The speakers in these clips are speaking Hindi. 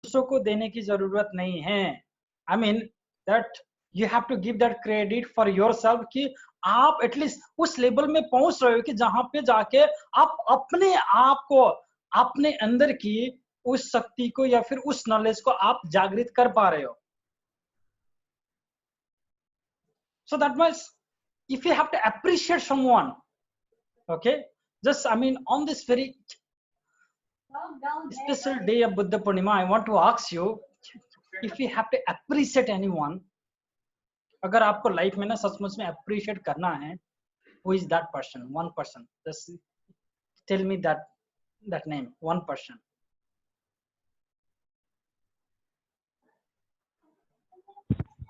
दूसरों को देने की जरूरत नहीं है। I mean that you have to give that credit for yourself कि आप एटलीस्ट उस लेवल में पहुंच रहे हो कि जहां पे जाके आप अपने आप को, अपने अंदर की उस शक्ति को या फिर उस नॉलेज को आप जागृत कर पा रहे हो। So that means if you have to appreciate someone, okay, just I mean on this very special day of Buddha Purnima, I want to ask you, if you have to appreciate anyone, अगर आपको लाइफ में ना सचमुच में appreciate करना है, who is that person? One person. Just tell me that name. One person.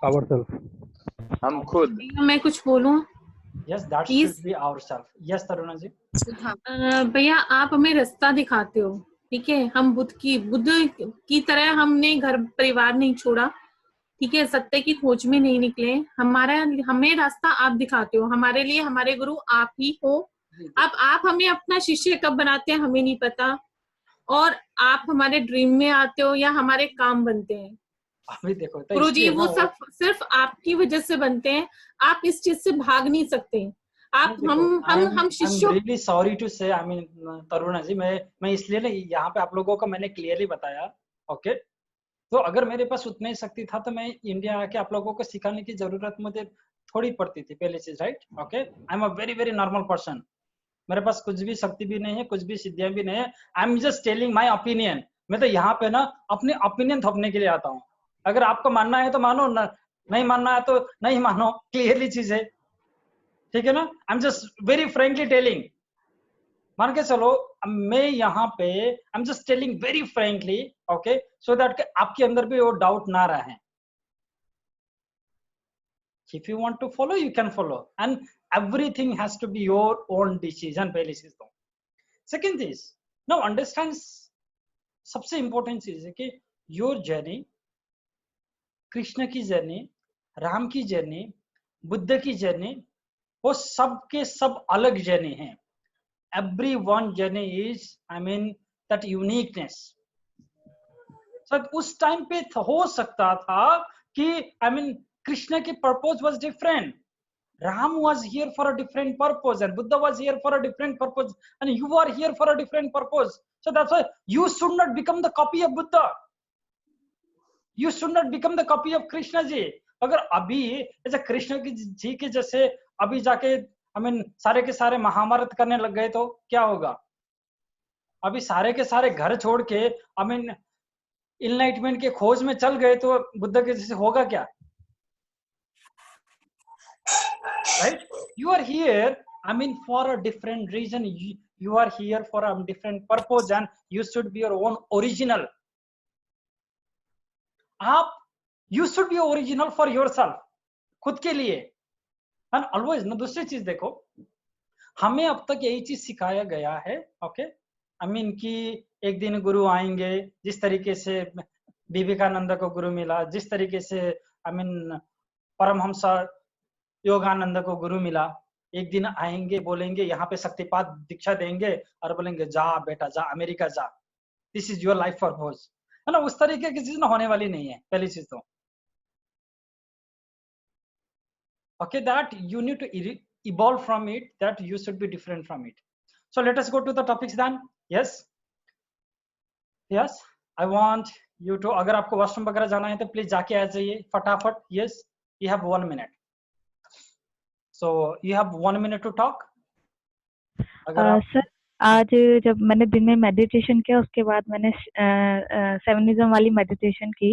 Ourselves. हम खुद। मैं कुछ बोलूं? Yes, that should be ourselves. Yes, Taruna जी। भैया आप हमें रास्ता दिखाते हो, ठीक है। हम बुद्ध की तरह हमने घर परिवार नहीं छोड़ा, ठीक है। सत्य की खोज में नहीं निकले। हमें रास्ता आप दिखाते हो। हमारे लिए हमारे गुरु आप ही हो। अब आप हमें अपना शिष्य कब बनाते हैं हमें नहीं पता, और आप हमारे ड्रीम में आते हो या हमारे काम बनते हैं। अभी देखो तो गुरु जी वो सब सिर्फ आपकी वजह से बनते हैं। आप इस चीज से भाग नहीं सकते। आप हम शिष्यों। रियली सॉरी टू से, आई मीन तरुणा जी, मैं इसलिए ना यहाँ पे आप लोगों को मैंने क्लियरली बताया, ओके। तो अगर मेरे पास उतनी शक्ति था तो मैं इंडिया आके आप लोगों को सिखाने की जरूरत मुझे थोड़ी पड़ती थी, पहली चीज, right. Okay, I am a very very normal person. मेरे पास कुछ भी शक्ति भी नहीं है, कुछ भी सिद्धियां भी नहीं है। आई am just telling my opinion. मैं तो यहाँ पे ना अपने ओपिनियन थोपने के लिए आता हूँ। अगर आपको मानना है तो मानो, नहीं मानना है तो नहीं मानो, क्लियरली चीज है, ठीक है ना। I am just very frankly telling, मान के चलो मैं यहाँ पे I am just telling very frankly, okay, so that आपके अंदर भी वो डाउट ना रहे। If you want to follow you can follow, and everything has to be your own decision, पहली चीज तो। सेकंड चीज, नाउ अंडरस्टैंड, सबसे इंपॉर्टेंट चीज है कि योर जर्नी, कृष्ण की जर्नी, राम की जर्नी, बुद्ध की जर्नी, वो सब के सब अलग जर्नी है। Every one journey is, I mean that uniqueness. Sir उस टाइम पे हो सकता था कि आई मीन कृष्ण की purpose was different, Ram was here for a different purpose, and Buddha was here for a different purpose, and you are here for a different purpose. So that's why you should not become the copy of Buddha. You should not become the copy of Krishna जी। अगर अभी ऐसे कृष्ण जी के जैसे अभी जाके आई मीन सारे के सारे महाभारत करने लग गए तो क्या होगा? अभी सारे के सारे घर छोड़ के आई मीन इनलाइटमेंट के खोज में चल गए तो बुद्ध के जैसे होगा क्या? Right? You are here, I mean, for a different reason. You are here for a different purpose, and you should be your own original. आप you should be original for yourself, खुद के लिए। And always ना, दूसरी चीज देखो, हमें अब तक यही चीज सिखाया गया है, ओके, आई मीन कि एक दिन गुरु आएंगे, जिस तरीके से विवेकानंद को गुरु मिला, जिस तरीके से आई मीन परमहंस योगानंद को गुरु मिला, एक दिन आएंगे, बोलेंगे यहाँ पे शक्तिपात दीक्षा देंगे और बोलेंगे जा बेटा जा अमेरिका जा, this is your life purpose, है ना। उस तरीके की चीज ना होने वाली नहीं है, पहली चीज तो। Okay, that you need to evolve from it, that you should be different from it. So let us go to the topics then. Yes, I want you to, अगर आपको वॉशरूम वगैरह जाना है तो प्लीज जाके आ जाइए फटाफट। Yes, you have 1 minute. So you have 1 minute to talk. Sir आज जब मैंने दिन में मेडिटेशन किया, उसके बाद मैंने सेवनिज्म वाली मेडिटेशन की,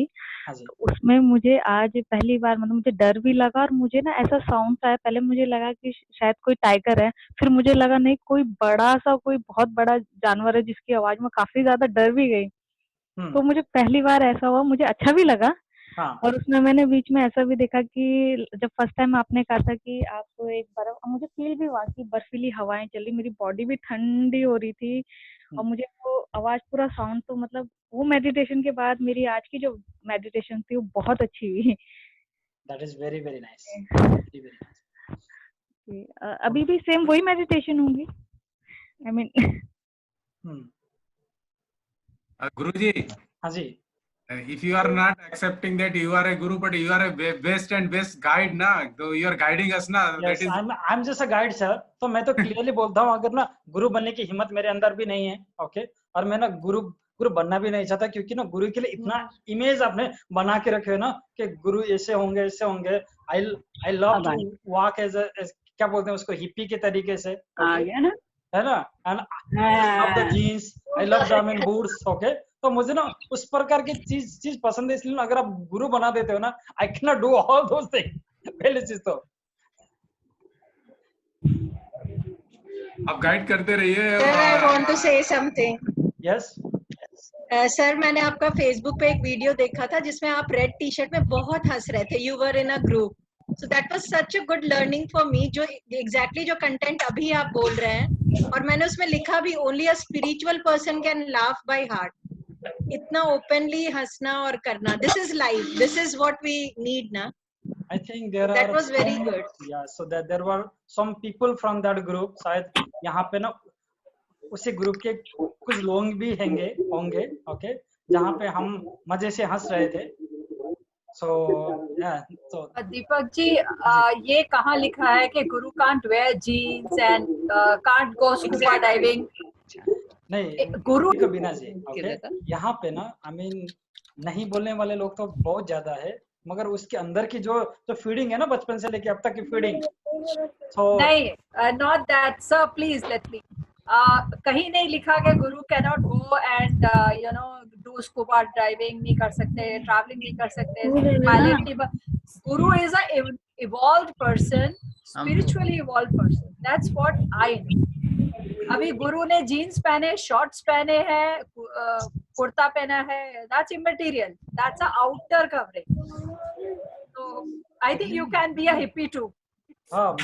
तो उसमें मुझे आज पहली बार मतलब मुझे डर भी लगा, और मुझे ना ऐसा साउंड आया, पहले मुझे लगा कि शायद कोई टाइगर है, फिर मुझे लगा नहीं कोई बड़ा सा, कोई बहुत बड़ा जानवर है जिसकी आवाज में काफी ज्यादा डर भी गई। तो मुझे पहली बार ऐसा हुआ, मुझे अच्छा भी लगा। और उसमें मैंने बीच में ऐसा भी देखा कि जब फर्स्ट टाइम आपने कहा था कि आप एक बर्फ, मुझे फील भी हुआ कि बर्फीली हवाएं चली, मेरी बॉडी भी ठंडी हो रही थी, और मुझे वो आवाज पूरा साउंड, तो मतलब वो मेडिटेशन के बाद मेरी आज की जो मेडिटेशन थी वो बहुत अच्छी हुई। That is very very nice, very very nice. अभी भी सेम वही मेडिटेशन होंगी, आई मीन। गुरुजी। हाँ जी। if you are not accepting that you are a guru, but you are a best and best guide na, so you are guiding us na. Yes, that is I'm just a guide sir. तो मैं तो क्लियरली बोलता हूँ, अगर ना गुरु बनने की हिम्मत मेरे अंदर भी नहीं है, ओके, और मैं ना गुरु बनना भी नहीं चाहता, क्योंकि ना गुरु के लिए इतना इमेज आपने बना के रखे हो ना कि गुरु ऐसे होंगे. I love to walk as क्या बोलते हैं उसको, हिप्पी के तरीके से, okay? है ना, and I love the jeans, I love diamond boots, okay? तो मुझे ना उस प्रकार की चीज पसंद है, इसलिए अगर आप गुरु बना देते हो ना, I cannot do all those things. पहली चीज तो आप गाइड करते रहिए. Sir, I want to say something. Yes. Sir मैंने आपका फेसबुक पे एक वीडियो देखा था जिसमें आप रेड टी शर्ट में बहुत हंस रहे थे. You were in a group, so that was such a good learning for me. जो एग्जैक्टली जो कंटेंट अभी आप बोल रहे हैं, और मैंने उसमें लिखा भी, only a spiritual person can laugh by heart. इतना ओपनली हंसना और करना, this is life, this is what we need ना. I think there that are was very good. Yeah, so that there were some people from that group. शायद यहाँ पे ना उसी ग्रुप के कुछ लोग भी होंगे, ओके, जहाँ पे हम मजे से हंस रहे थे. So yeah, so Deepak ji, ये कहाँ लिखा है कि गुरु can't wear jeans and can't go scuba diving? नहीं, गुरु के बिना जी, ओके, यहाँ पे ना I mean नहीं बोलने वाले लोग तो बहुत ज्यादा है, मगर उसके अंदर की जो फीडिंग है ना, बचपन से लेके अब तक की फीडिंग. So नहीं, not that sir, please let me. कहीं नहीं लिखा कि गुरु cannot go and do scuba diving, नहीं कर सकते, traveling नहीं कर सकते, pilot नहीं. Guru is a evolved person, spiritually evolved person. That's what I know. अभी गुरु ने जीन्स पहने, शॉर्ट्स पहने हैं, कुर्ता पहना है, that's immaterial, that's a outer covering. So I think you can be a hippie too. हाँ,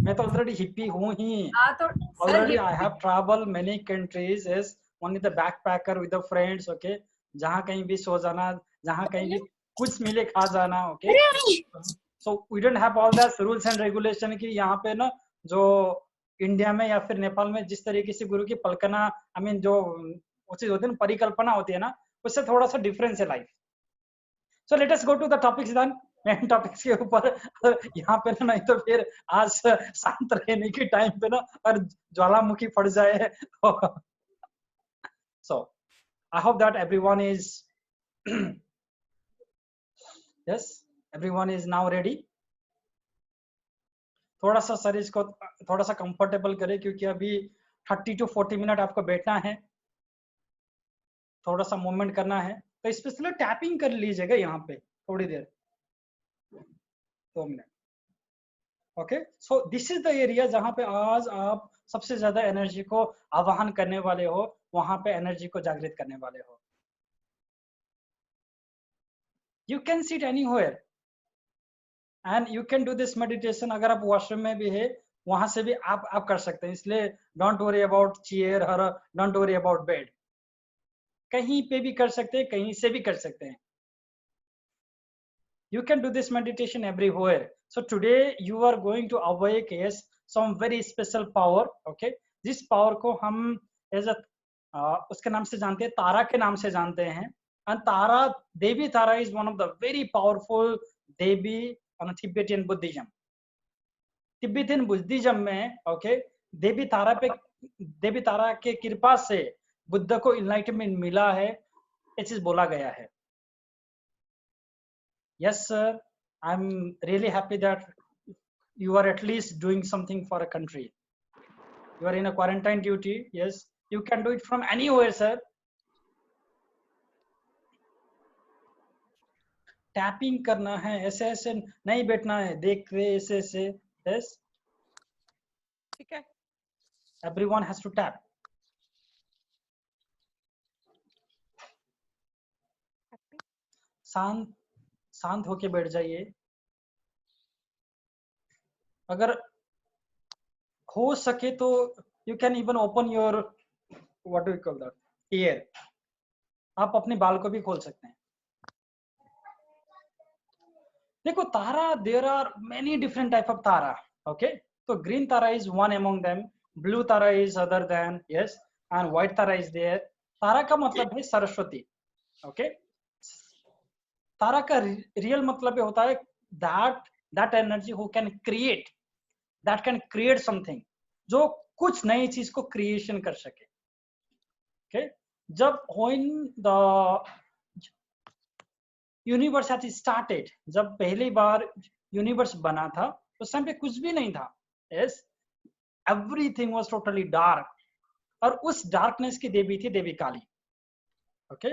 मैं तो ऑलरेडी हिप्पी हूँ ही. Already I have traveled many countries as only the backpacker with the friends, okay? जहाँ कहीं भी सो जाना, जहाँ कहीं भी कुछ मिले खा जाना, okay? So we don't have all that rules and regulation कि यहाँ पे ना जो इंडिया में या फिर नेपाल में जिस तरीके से गुरु की कल्पना, I mean जो चीज होती है ना, परिकल्पना होती है ना, उससे थोड़ा सा डिफरेंस है life. So let us go to the topics then. Main topics के ऊपर यहाँ पे ना, नहीं तो फिर आज शांत रहने की टाइम पे ना और ज्वालामुखी फट जाए. So I hope that everyone is yes, everyone is now ready. थोड़ा सा सर इसको थोड़ा सा कंफर्टेबल करें, क्योंकि अभी 30 to 40 मिनट आपको बैठना है, थोड़ा सा मूवमेंट करना है, तो स्पेशली टैपिंग कर लीजिएगा यहाँ पे थोड़ी देर, 2 minute. Okay, so this is the area जहां पे आज आप सबसे ज्यादा एनर्जी को आवाहन करने वाले हो, वहां पे एनर्जी को जागृत करने वाले हो. You can sit anywhere and you can do this meditation. अगर आप वॉशरूम में भी है, वहां से भी आप कर सकते हैं. इसलिए डोंट वरी अबाउट चेयर और डोंट वरी अबाउट बेड. कहीं पे भी कर सकते हैं, कहीं से भी कर सकते हैं. You can do this meditation everywhere. So today you are going to awake yes some very special power. Okay, जिस पावर को हम as a उसके नाम से जानते हैं, तारा के नाम से जानते हैं. And Tara, Devi Tara is one of the very powerful Devi on Tibetan Buddhism. Tibetan Buddhism में okay, देवी तारा के कृपा से बुद्ध को enlightenment मिला है, ये चीज बोला गया है. Yes, sir. I'm really happy that you are at least doing something for a country. You are in a quarantine duty. Yes, you can do it from anywhere, sir. Tapping करना है, ऐसे नहीं बैठना है, देख रहे ऐसे. Yes. ठीक है. Everyone has to tap. शांत होके बैठ जाइए. अगर हो सके तो you can even open your what do you call that hair. आप अपने बाल को भी खोल सकते हैं. देखो Tara, there are many different type of Tara. Okay, तो green Tara is one among them, blue Tara is other then, yes, and white Tara is there. Tara का मतलब है सरस्वती. ओके, तारा का रियल मतलब ये होता है that energy who can create, that can create something, जो कुछ नई चीज को क्रिएशन कर सके. Okay, जब when the universe has started, जब पहली बार यूनिवर्स बना था उस टाइम पे कुछ भी नहीं था. Yes, everything was totally dark, और उस डार्कनेस की देवी थी Devi Kali. Okay,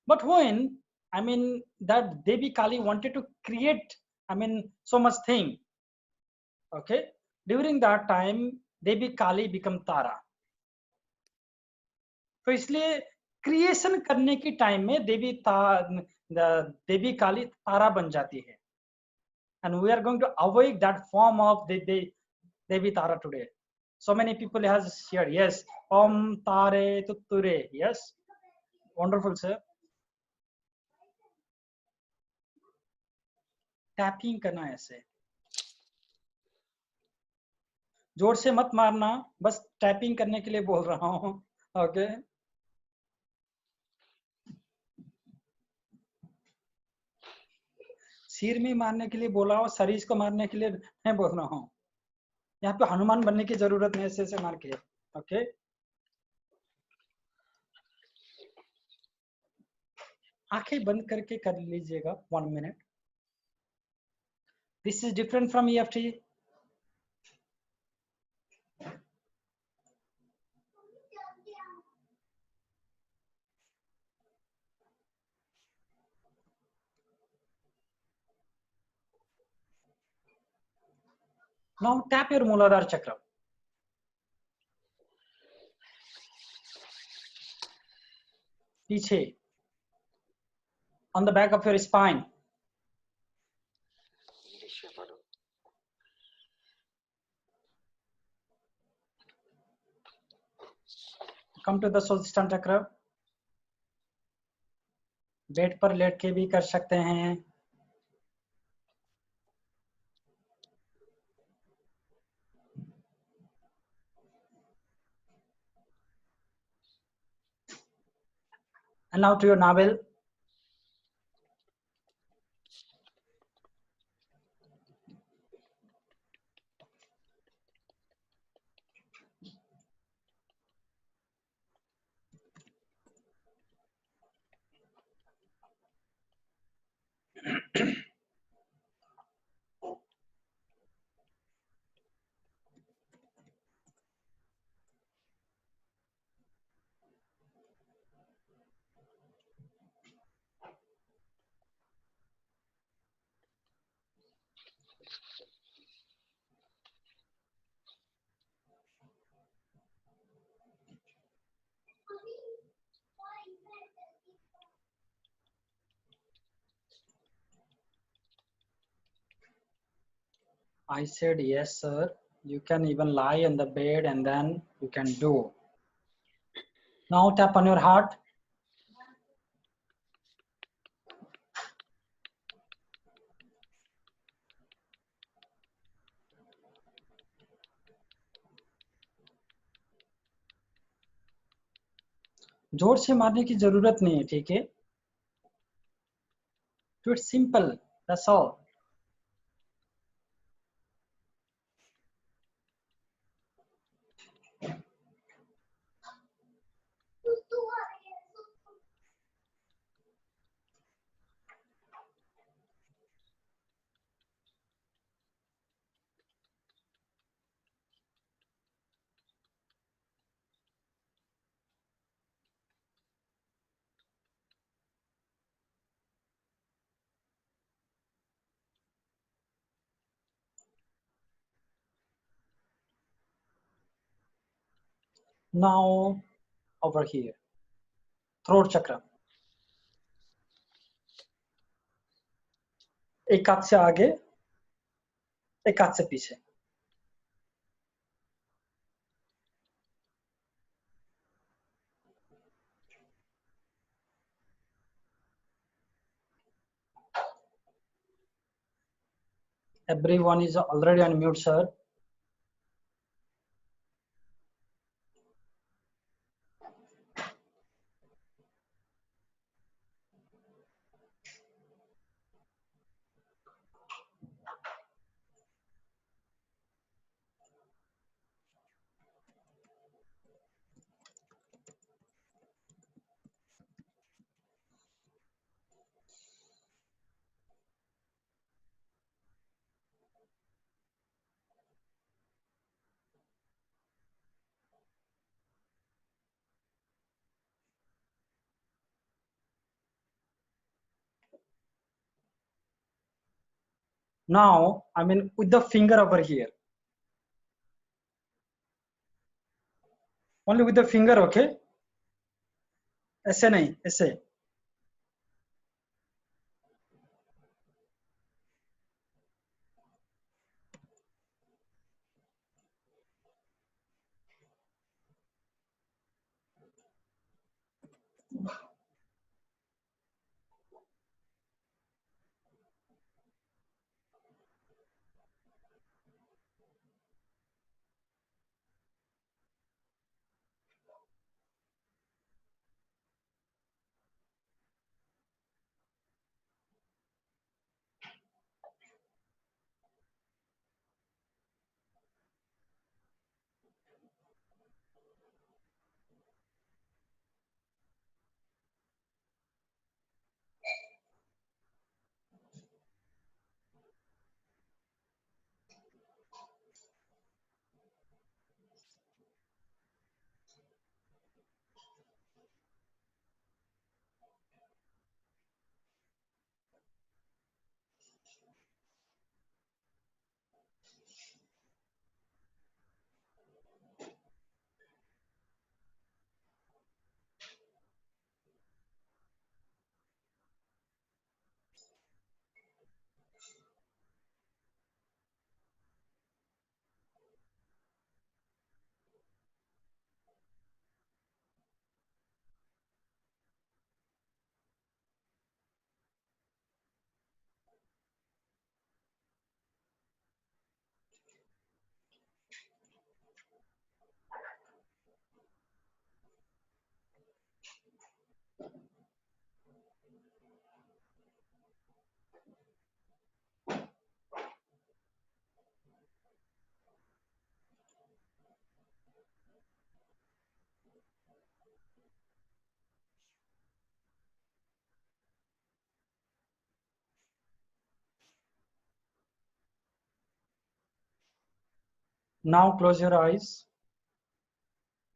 but when I mean that Devi Kali wanted to create I mean so much thing. Okay, during that time Devi Kali become Tara. तो इसलिए क्रिएशन करने की टाइम में देवी काली तारा बन जाती है. And we are going to avoid that form of Devi Tara today. So many people has shared, yes, Om Tare Tutture, yes, wonderful sir. Tapping करना है ऐसे, जोर से मत मारना, बस टैपिंग करने के लिए बोल रहा हूँ. ओके, सिर में मारने के लिए बोला हो, शरीर को मारने के लिए नहीं बोल रहा हूँ. यहाँ पे हनुमान बनने की जरूरत नहीं, ऐसे मार के. ओके, आंखें बंद करके कर लीजिएगा 1 minute. This is different from EFT. Now tap your Muladhara chakra. पीछे, on the back of your spine. Come to the Swadhisthana chakra. Bed पर लेट के भी कर सकते हैं. And now to your navel. I said yes sir, you can even lie on the bed and then you can do. Now tap on your heart. जोर से मारने की जरूरत नहीं है, ठीक है. तो it's simple, that's all. Now over here, throat chakra. एक हाथ से आगे, एक हाथ से पीछे. Everyone is already on mute, sir. Now, I mean, with the finger over here. Only with the finger, okay? ऐसे नहीं, ऐसे. Now close your eyes.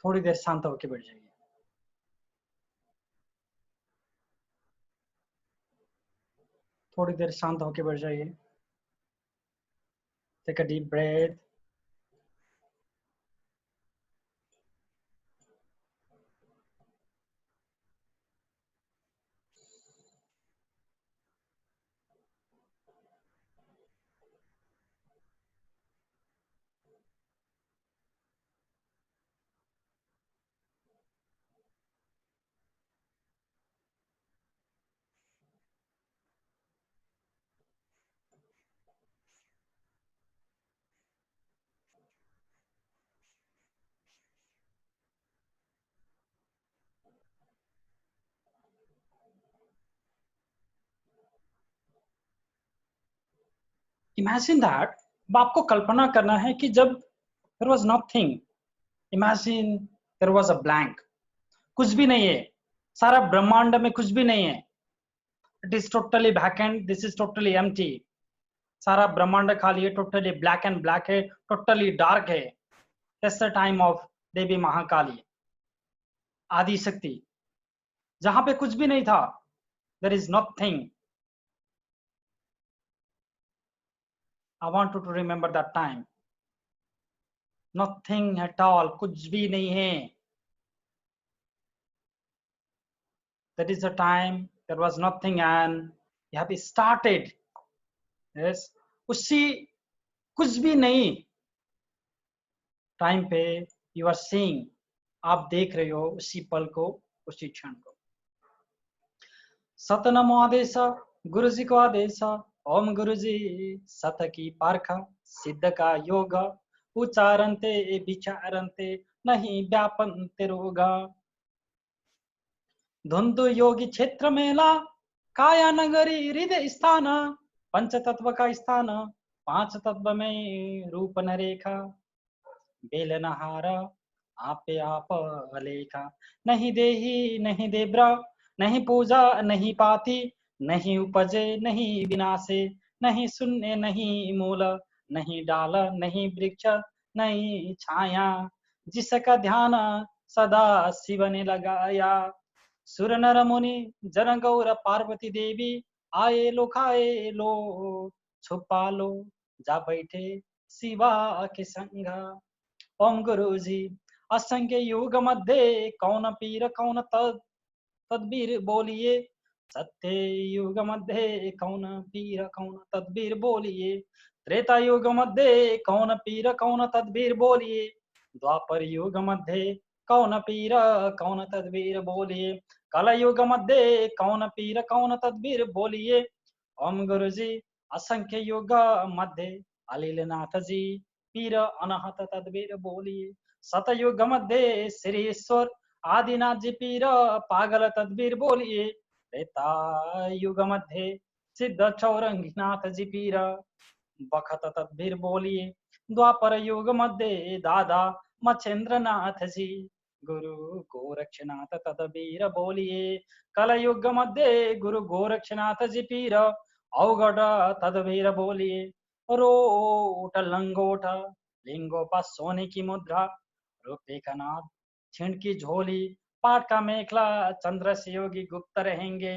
थोड़ी देर शांत होके बैठ जाइए. थोड़ी देर शांत होके बैठ जाइए. Take a deep breath. Imagine that. अब आपको कल्पना करना है कि जब there was nothing. Imagine there was a blank. कुछ भी नहीं है. सारा ब्रह्मांड में कुछ भी नहीं है. It is totally vacant. This is totally empty. सारा ब्रह्मांड खाली है. Totally black and black है. Totally dark है. That's the time of देवी महाकाली, आदि शक्ति. जहां पे कुछ भी नहीं था. There is nothing. I want you to remember that time. Nothing at all. कुछ भी नहीं है. That is the time there was nothing and you have started. Yes. उसी कुछ भी नहीं टाइम पे you are seeing. आप देख रहे हो उसी पल को, उसी क्षण को. सतनमो आदेश गुरु जी को आदेश. ओम गुरु जी सत की पारखा सिद्ध का योग उच्चारन्ते विचारन्ते नहीं व्यापन्ते रोगा. धुंधु योगी क्षेत्र मेला काया नगरी हृदय स्थान पंच तत्व का स्थान पांच तत्व में रूप न रेखा बेलनहार आपे आप अलेखा. नहीं देही नहीं देब्रा नहीं पूजा नहीं पाती नहीं उपजे नहीं विनाशे नहीं शून्य नहीं मूल नहीं डाल नहीं वृक्ष नहीं छाया जिसका ध्यान सदा शिव ने लगाया. सुर नर मुनि जन गौर पार्वती देवी आए लो खाए लो छुपा लो जा बैठे शिवा के संग। ओम गुरुजी असंख्य युग मध्ये कौन पीर कौन तदबीर बोलिए। सत्य युग मध्ये कौन पीर कौन तदबीर बोलिए। त्रेता युग मध्ये कौन पीर कौन तदबीर बोलिए। द्वापर युग मध्ये कौन पीर कौन तदबीर बोलिए। कल युग मध्ये कौन पीर कौन तदबीर बोलिए। ओम गुरुजी असंख्य युग मध्ये अलीलनाथ जी पीर अनहत तदबीर बोलिए। सतयुग मध्ये श्री ईश्वर आदिनाथ जी पीर पागल तदबीर बोलिए। त्रेता युग मध्ये सिद्ध चौरंगीनाथ जी पीर बखत तदबीर बोलिए। द्वापर युग मध्ये दादा मच्छेंद्रनाथ जी गुरु गोरक्षनाथ तदबीर बोलिए। कल युग मध्ये गुरु गोरक्षनाथ जी पीर अवगढ़ तदबीर बोलिए। रोट लंगोट लिंगोपा सोने की मुद्रा रुपये का नाथ छिंड की झोली पाट का मेखला चंद्र से योगी गुप्त रहेंगे।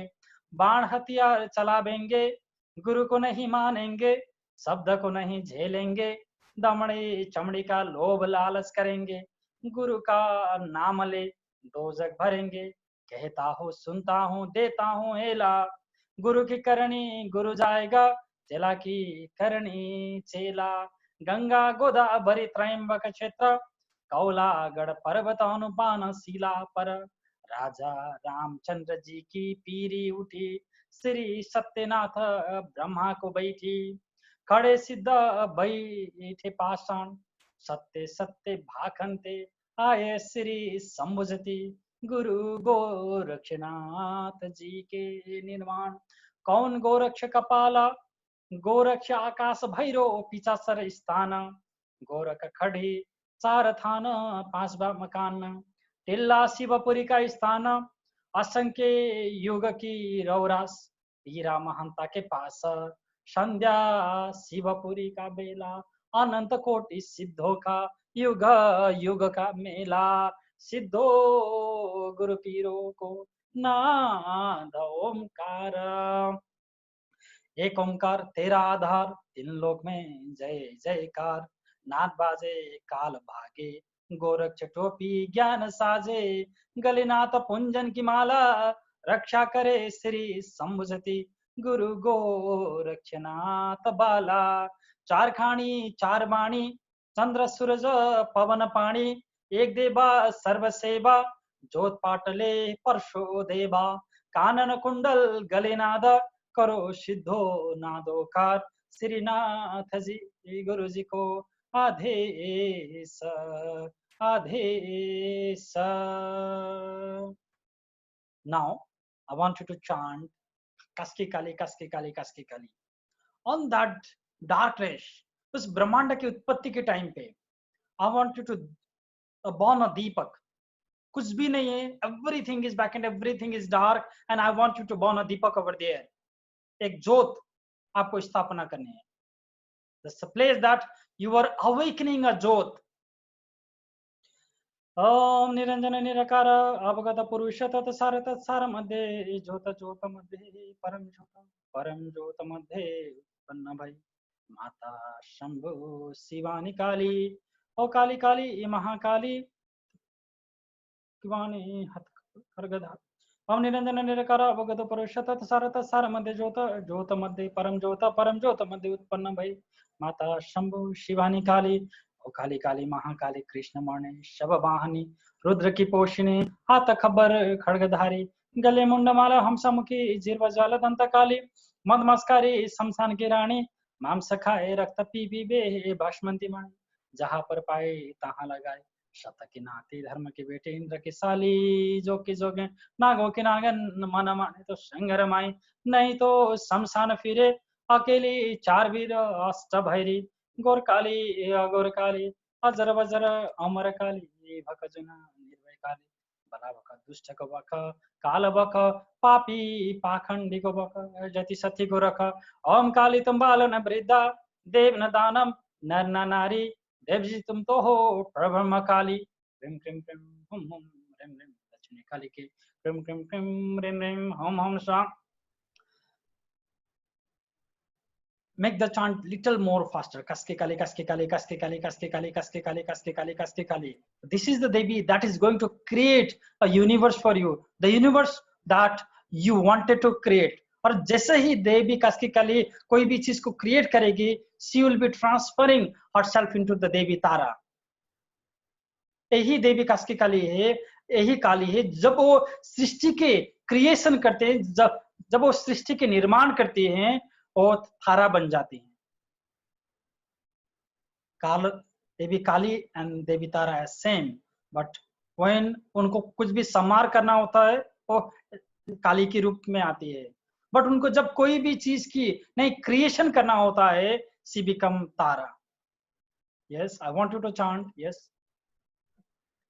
बाण हथियार चलावेंगे गुरु को नहीं मानेंगे। शब्द को नहीं झेलेंगे दमड़ी चमड़ी का लोभ लालच करेंगे। गुरु का नाम ले दो जग भरेंगे। कहता हूँ सुनता हूँ देता हूँ हेला। गुरु की करनी गुरु जाएगा चेला की करनी चेला। गंगा गोदावरी त्रयंबक क्षेत्र कौलागढ़ पर्वत अनुपान शिला पर राजा रामचंद्र जी की पीरी उठी। श्री सत्यनाथ ब्रह्मा को बैठी। खड़े सिद्ध बैठे पाषाण सत्य सत्य भाखंते आए श्री संभुजती। गुरु गोरक्षनाथ जी के निर्माण। कौन गोरक्ष कपाला गोरक्ष आकाश भैरो पिचासर स्थान। गोरख खड़ी चार थान पांच मकान। टिल्ला शिवपुरी का स्थान असंख्य युग की रौरास। हीरा महंता के पास संध्या शिवपुरी का बेला। अनंत कोटि सिद्धों का युग युग का मेला। सिद्धो गुरु पीरों को नाद ओमकार। एक ओंकार तेरा आधार तीन लोक में जय जयकार। नाद बाजे काल भागे गोरक्ष टोपी ज्ञान साजे। गलिनाथ पुंजन की माला रक्षा करे श्री संभुजती। गुरु गोरक्षनाथ बाला। चार खानी चार बाणी चंद्र सूरज पवन पाणी। एक देवा सर्व सेवा जोत पाटले परशो देवा। कानन कुंडल गले नाद करो सिद्धो नादोकार। श्रीनाथ जी गुरु जी को आदेश आदेश। Now I want you to chant कसकी Kali कसकी Kali कसकी Kali on that dark race। उस ब्रह्मांड की उत्पत्ति के टाइम पे I want you to burn a दीपक। कुछ भी नहीं है, everything is back and everything is dark and I want you to burn a Deepak over there। एक जोत आपको स्थापना करनी है। That's a place that you are awakening a जोत। ओम निरंजन निराकार अवगत पुरुष तत्सार तत्सार मध्ये ज्योत ज्योत मध्ये परम ज्योत मध्ये उत्पन्न भई माता शंभु शिवानी काली। ओ काली काली महाकाली शिवानी हत खरगधा। ओम निरंजन निराकार अवगत पुरुष तत्सार तत्सार मध्ये ज्योत ज्योत मध्ये परम ज्योत मध्ये उत्पन्न भई माता शंभु शिवानी काली। ओ काली काली महाकाली कृष्ण मणि शब वाहनी रुद्र की पोषिणी हाथ खबर खड़गधारी। गले मुंडमाला हंसमुखी जीर्व ज्वाल दंत काली। मदमस्कारी शमशान की रानी मांस खाए रक्त पी बे बाष्मंती मणि। जहाँ पर पाए तहाँ लगाए शत की नाती धर्म के बेटे इंद्र की साली। जो की जोगे नागो की नागन मन माने तो संगर माई। नहीं तो शमशान फिरे अकेली चार वीर अष्ट भैरी। गोर काली अगोर काली अजर वजर अमर काली। भक जना निर्भय काली बला बक दुष्ट को बक काल बक पापी पाखंडी को बक जति सती को रख। ओम काली तुम बालन वृद्धा देव न दानम नर न नारी। देव जी तुम तो हो प्रभम काली। क्रीम क्रीम क्रीम हुम हुम रिम रिम दक्षिणी काली के क्रीम क्रीम क्रीम रिम रिम हुम हुम सा। make the chant little more faster. Kaske kali, kaske kali, kaske kali, kaske kali, kaske kali, kaske kali, kaske kali. This is the Devi that is going to create a universe for you, the universe that you wanted to create. और जैसे ही देवी कास्की काली कोई भी चीज को क्रिएट करेगी, she will be transferring herself into the देवी तारा. यही देवी कास्की काली है, यही काली है. जब वो सृष्टि के क्रिएशन करते हैं, जब वो सृष्टि के निर्माण करती हैं, वो तारा बन जाती है. काल देवी काली एंड देवी तारा है सेम, बट व्हेन उनको कुछ भी संहार करना होता है, वो काली के रूप में आती है. बट उनको जब कोई भी चीज की नहीं क्रिएशन करना होता है, she become Tara. Yes, I want you to chant yes,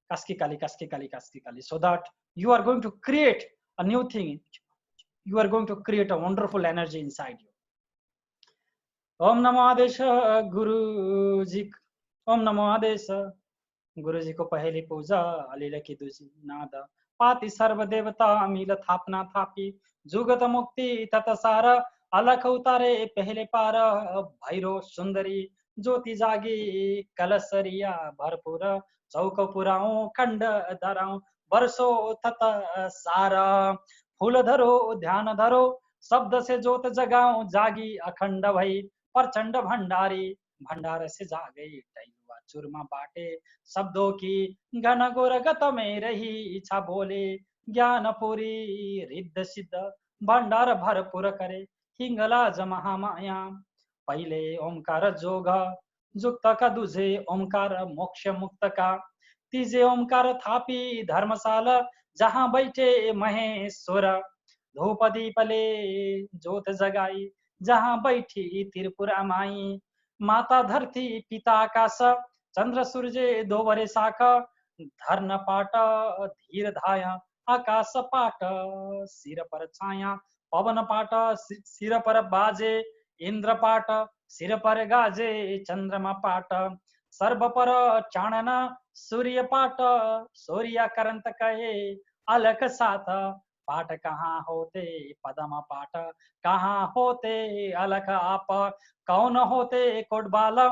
Kaski Kali, Kaski Kali, Kaski Kali, so that you are going to create a new thing. You are going to create a wonderful energy inside you. ओम नमो आदेश गुरु जी, ओम नमो आदेश गुरु जी को पहली पूजा, अलीला की दूसरी नाद, पाति सर्व देवता अमील थापना थापी, जुगत मुक्ति तत्सार, अलख उतारे पहले पार, भैरो सुंदरी ज्योति जागी, कलसरिया भरपूर, चौक पुराओ खंड धराओ, बरसो तत सारा, फूल धरो ध्यान धरो, शब्द से ज्योत जगाओ, जागी अखंड भई, प्रचंड भंडारी, भंडार से जागे टैलुआ चूरमा बाटे, शब्दों की घन घोर गत में रही इच्छा बोले, ज्ञान पूरी रिद्ध सिद्ध भंडार भरपूर करे, हिंगलाज महामाया, पहले ओंकार जोग जुक्त का दूजे ओंकार मोक्ष मुक्त का, तीजे ओंकार थापी धर्मशाला, जहां बैठे महेश्वर, धूप दीपले ज्योत जगाई, जहां बैठी त्रिपुरा माई, माता धरती पिता आकाश, चंद्र सूर्य दो बरे शाखा, धर्न पाट धीर धाया, आकाश पाट सिर पर छाया, पवन पाट सिर पर बाजे, इंद्र पाट सिर पर गाजे, चंद्रमा पाट सर्व पर चाणना, सूर्य पाट सूर्य करंत कहे, अलग साथ पाठ कहाँ होते, पदम पाठ कहाँ होते, अलग आप, कौन होते कोटबाला,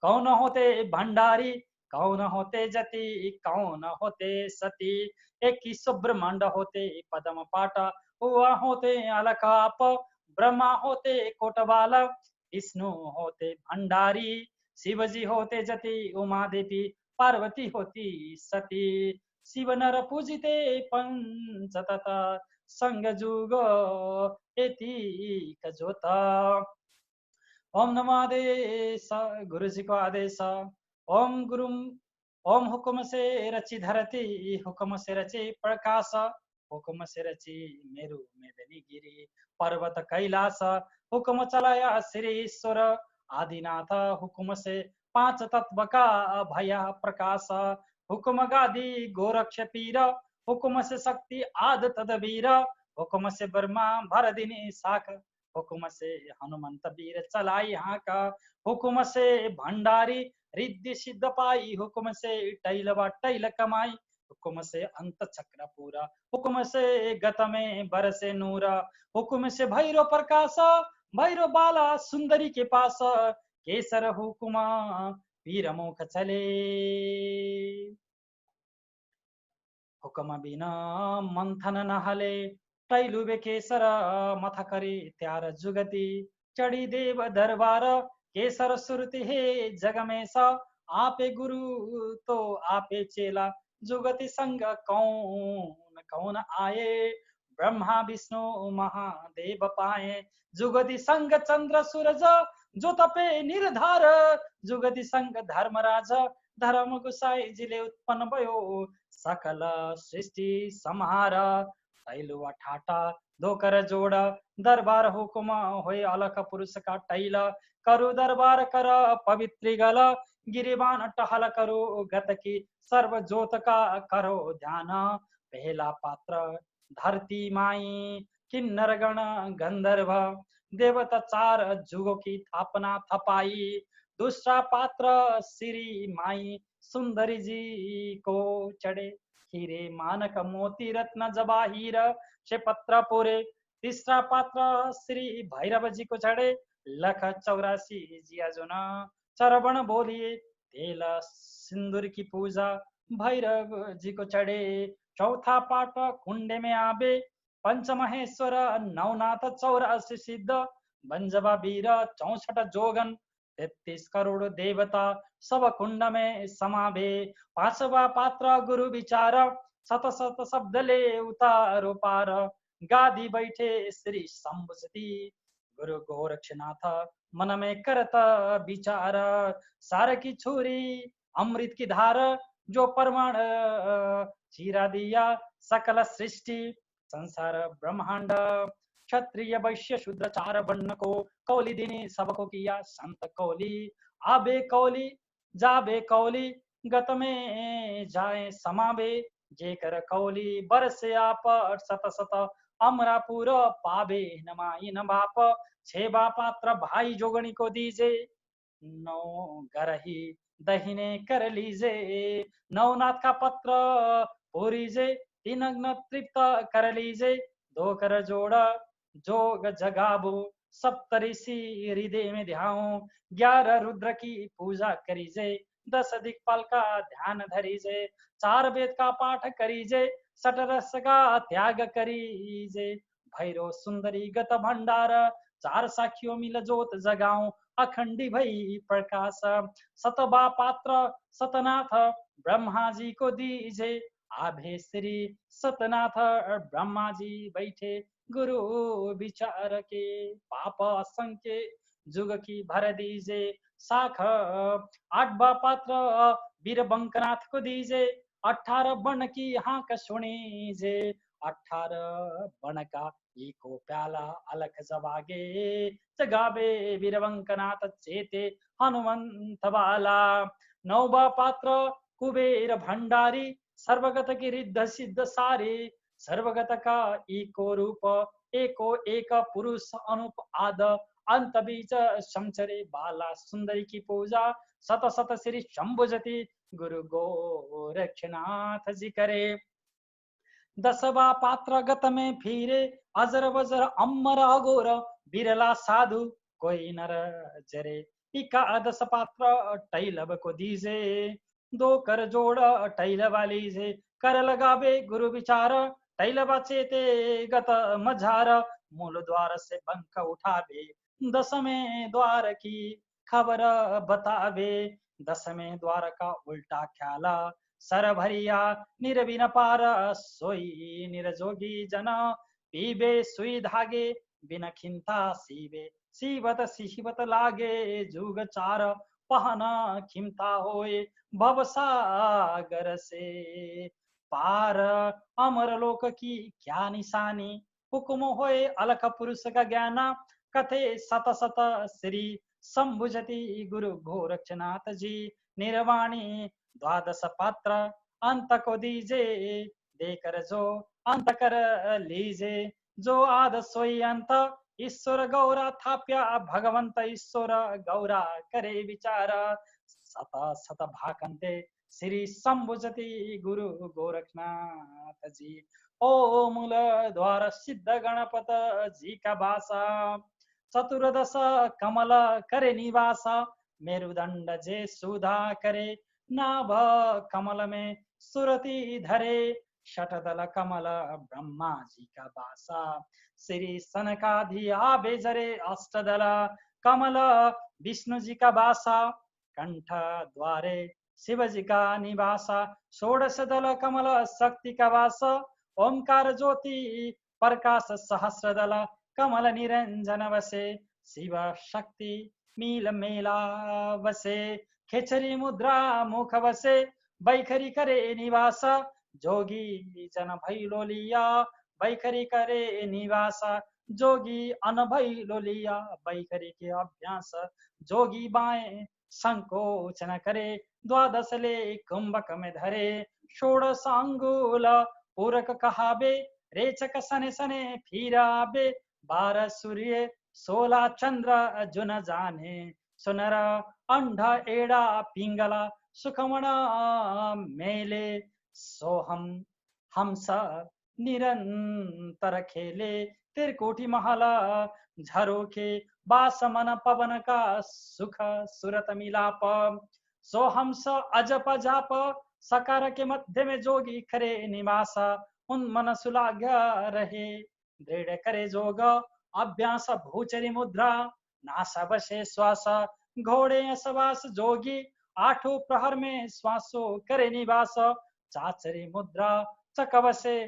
कौन होते भंडारी, कौन होते जति, कौन होते सती, एक ही सुब्रह्मंड होते पदम पाठ, हुआ होते अलग आप, ब्रह्मा होते कोटबाला, विष्णु होते भंडारी, शिवजी होते जति, उमा देवी पार्वती होती सती, शिव नर पूजिते पंचतत, संग जुग एति जोता. ओम नमो आदेश गुरु जी को आदेश, ओम गुरु, ओम हुक्म से रची धरती, हुक्म से रची प्रकाश, हुक्म से रची मेरु मेदनी गिरी, पर्वत कैलाश, हुक्म चलाया श्री ईश्वर आदिनाथ, हुक्म से पांच तत्व का भया प्रकाश, हुक्म गादी गोरक्ष पीर, हुक्म से शक्ति आद तदबीर, हुक्म से ब्रह्मा भरदिनी शाख, हुक्म से हनुमंत वीर चलाई हाक, हुक्म से भंडारी रिद्धि सिद्ध पाई, हुक्म से टैलवा टैल कमाई, हुक्म से अंत चक्र पूरा, हुक्म से गत में बरसे नूर, हुक्म से भैरव प्रकाश, भैरव बाला सुंदरी के पास, केसर हुक्मा वीर मुख चले, हुक्म बिना मंथन न हले, टैलुबे केसर मथ करे त्यार जुगति, चढ़ी देव दरबार केसर सुरति हे जगमेश, आपे गुरु तो आपे चेला, जुगति संग कौन कौन आए, ब्रह्मा विष्णु महादेव पाए, जुगति संग चंद्र सूरज जो तपे निर्धार, जुगति संग धर्मराज धर्म गुसाई जिले उत्पन्न भयो, सकल सृष्टि संहार, टैलुआ ठाटा दो कर जोड़ा, दरबार हुकुम होए अलख पुरुष का टैला, करु दरबार कर पवित्री गल, गिरिबान टहल करो गत की, सर्व जोत का करो ध्यान, पहला पात्र धरती माई, किन्नर गण गंधर्व देवता चार जुगों की थापना थपाई, दूसरा पात्र श्री माई सुंदरी जी को चढ़े, हीरे मानक मोती रत्न जवाहीर से पत्र पूरे, तीसरा पात्र श्री भैरव जी को चढ़े, लख 84 जिया जो न चरबण बोलिए, तेल सिंदूर की पूजा भैरव जी को चढ़े। चौथा पाठ कुंडे में आबे, पंचमहेश्वर नवनाथ 84 सिद्ध, बंजवा वीर 64 जोगन, 33 करोड़ देवता सब कुंड में समावे। पांचवा पात्र गुरु विचार, सत सत शब्द ले उतारो पार, गादी बैठे श्री शंभुसती, गुरु गोरक्षनाथ मन में करत विचार। सार की छुरी अमृत की धार, जो परमाण चीरा दिया सकल सृष्टि, संसार ब्रह्मांड क्षत्रिय वैश्य शूद्र चार वर्ण को, कौली दिनी सबको किया संत कौली। आबे कौली जाबे कौली, गत में जाए समावे, जेकर कौली बरसे आप सत सत अमरापुर पावे, नमाई न बाप छेबा पात्र भाई जोगणी को दीजे, नौ गरही दहीने कर लीजे। नवनाथ का पत्र पूरीजे, तीन अग्न तृप्त कर लीजे, दो कर जोड़ा जोग जगाबो, सप्तऋषि हृदय में ध्याओ, 11 रुद्र की पूजा करीजे, 10 दिक्पाल का ध्यान धरीजे, 4 वेद का पाठ करीजे, 6 रस का त्याग करीजे, भैरव सुंदरी गत भंडार, 4 साखियों मिल जोत जगाओ, अखंडी भई प्रकाश। सतबा पात्र सतनाथ ब्रह्मा जी को दीजे, आभे श्री सतनाथ ब्रह्मा जी बैठे गुरु विचार के, पाप असंख्य जुग की भर दीजे साख। 8वां पात्र वीर बंकनाथ को दीजे, 18 बन की हाँक सुनीजे, 18 बन का एको प्याला अलख जवागे, जगावे वीर बंकनाथ चेते हनुमंत बाला। 9वां पात्र कुबेर भंडारी, सर्वगत की रिद्ध सिद्ध सारे, सर्वगत का एको रूप, एको एक पुरुष अनुप आद, अंत बीच शमचरे बाला सुंदरी की पूजा, सत सत श्री शंभुजति गुरु गोरक्षनाथ जी करे। 10वां पात्र गत में फिरे, अजर बजर अमर अघोर, बिरला साधु कोई नर जरे, 11 पात्र टैलब को दीजे, 2 कर जोड़ टैल वाली जे, कर लगावे गुरु विचार, टैलबा चेते गत मझार, मूल द्वार से बंक उठावे, 10वें द्वार की खबर बतावे, 10वें द्वार का उल्टा ख्याला, सर भरिया निर्विन पार, सोई निरजोगी जन, पीबे सुई धागे बिन खिंता सीवे, सीवत सिहिवत लागे जुग चार, पहना खिमता होए भव सागर से पार। अमर लोक की क्या निशानी, हुक्म होए अलख पुरुष का ज्ञाना, कथे सत सत श्री शंभुजति गुरु गोरक्षनाथ जी, निर्वाणी 12 पात्र अंत को दीजे, देकर जो अंत कर लीजे, जो आद सोई अंत, ईश्वर गौरा थाप्या भगवंत ईश्वर गौरा करे विचार, सत सत भाकंते श्री शंभुजति गुरु गोरखनाथ जी। ओ मूल द्वार सिद्ध गणपत जी का भाषा, चतुर्दश कमल करे निवासा, मेरुदंड जे सुधा करे, नाभ कमल में सुरति धरे, शतदल कमल ब्रह्मा जी का बासा, श्री सनकाधि आबे जरे, अष्टदल कमल विष्णु जी का बासा, कंठ द्वारे शिव जी का निवासा, 16 दल कमल शक्ति का वासा, ओंकार ज्योति प्रकाश सहस्रदल कमल निरंजन वसे, शिव शक्ति मील मेला वसे, खेचरी मुद्रा मुख वसे, बैखरी करे निवास, जोगी जन भैलो लिया बैखरी करे निवास, जोगी अन भैलो लिया बैखरी के अभ्यास, जोगी बाएं संकोच न करे, 12 ले कुंभक में धरे, 16 अंगुल पूरक कहाबे, रेचक सने सने फिराबे, 12 सूर्य 16 चंद्र जुन जाने, सुनर अंधा एड़ा पिंगला सुखमणा मेले, सोहम हम सा निरंतर खेले, त्रिकोटि महल झरोखे बासमन पवन का सुख सुरत मिलाप सोहंस अजप जाप सकार के मध्य में जोगी खरे निवास उन मन सुलाग रहे दृढ़ करे जोग अभ्यास भूचरी मुद्रा नासा बसे श्वास घोड़े सवास जोगी आठों प्रहर में श्वासो करे निवास चाचरी मुद्रा चकवसे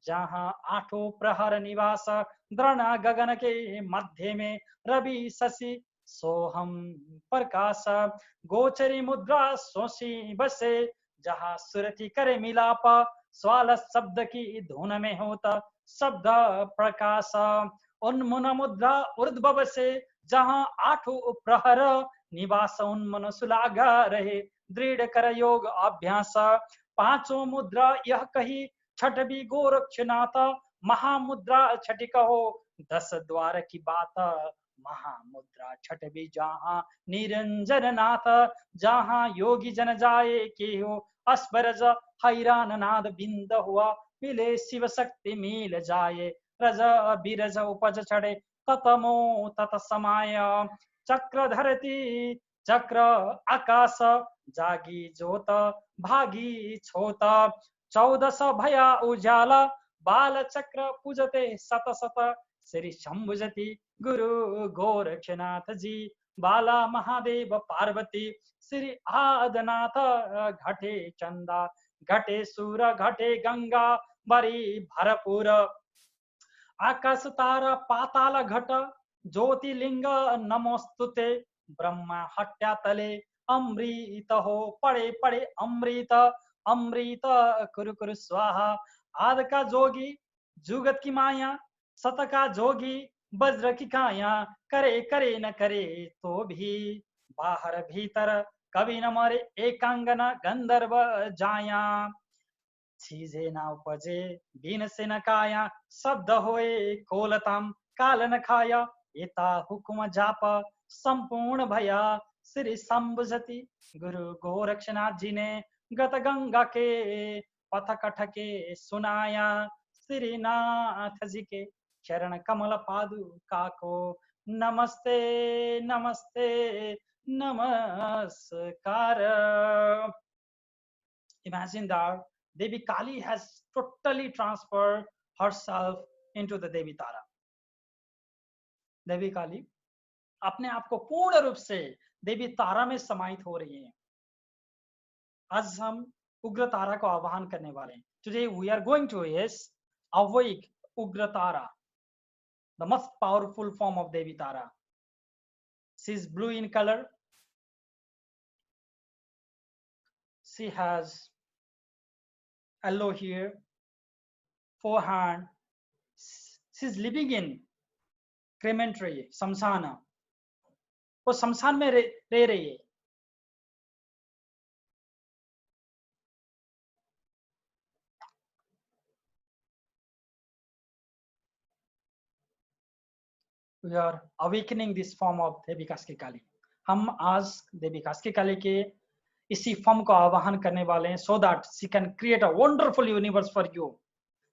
जहाँ आठों प्रहर निवास द्रण गगन के मध्य में रवि शशि सोहम प्रकाश गोचरी मुद्रा सोशी बसे जहाँ सुरति करे मिलाप स्वाल शब्द की धुन में होता शब्द प्रकाश उन्मुन मुद्रा ऊर्ध्व से जहाँ आठों प्रहर निवास उन्मन सुलाग रहे दृढ़ कर योग अभ्यास पांचों मुद्रा यह कही छठवी गोरक्षनाथ महामुद्रा छठी कहो 10 द्वार की बात महामुद्रा छठवी जहाँ निरंजन नाथ जहाँ योगी जन जाए के हो अस्परज हैरान नाद बिंद हुआ मिले शिव शक्ति मिल जाए रज बिरज उपज चढ़े ततमो तत समाय चक्र धरती चक्र आकाश जागी जोत भागी छोत 14 भया उजाला बाल चक्र पूजते सत सत श्री शंभुजति गुरु गोरक्षनाथ जी बाला महादेव पार्वती श्री आदनाथ घटे चंदा घटे सूर घटे गंगा बरी भरपूर आकाश तारा पाताल घट ज्योतिलिंग नमोस्तुते ब्रह्मा हट्या तले अमृत हो पड़े पड़े अमृत अमृत कुरु कुरु स्वाहा आद का जोगी जुगत की माया सत का जोगी वज्र की काया करे करे न करे तो भी बाहर भीतर कभी न मरे एकांगना गंधर्व जाया चीजे न उपजे बीन से न काया शब्द होए कोलताम काल न खाया एता हुकुम जाप संपूर्ण भया श्री संभुजति गुरु गोरक्षनाथ जी ने गत गंगा के पथ कठके सुनाया श्री नाथ जी के चरण कमल पादुका को नमस्ते नमस्ते नमस्कार. Imagine that Devi Kali has totally transferred herself into the Devi Tara. देवी काली अपने आप को पूर्ण रूप से देवी तारा में समाहित हो रही है. आज हम उग्र तारा को आवाहन करने वाले हैं. Today we are going to awake Ugra Tara, the most powerful form of Devi Tara. She is blue in color. She has yellow hair, forehand. She is living in crematory, शमशान. वो शमशान में रह रही है. We are awakening this form of देवी कास्की काली. हम आज देवी कास्की काली के इसी फॉर्म को आवाहन करने वाले हैं, so that she can create a wonderful universe for you.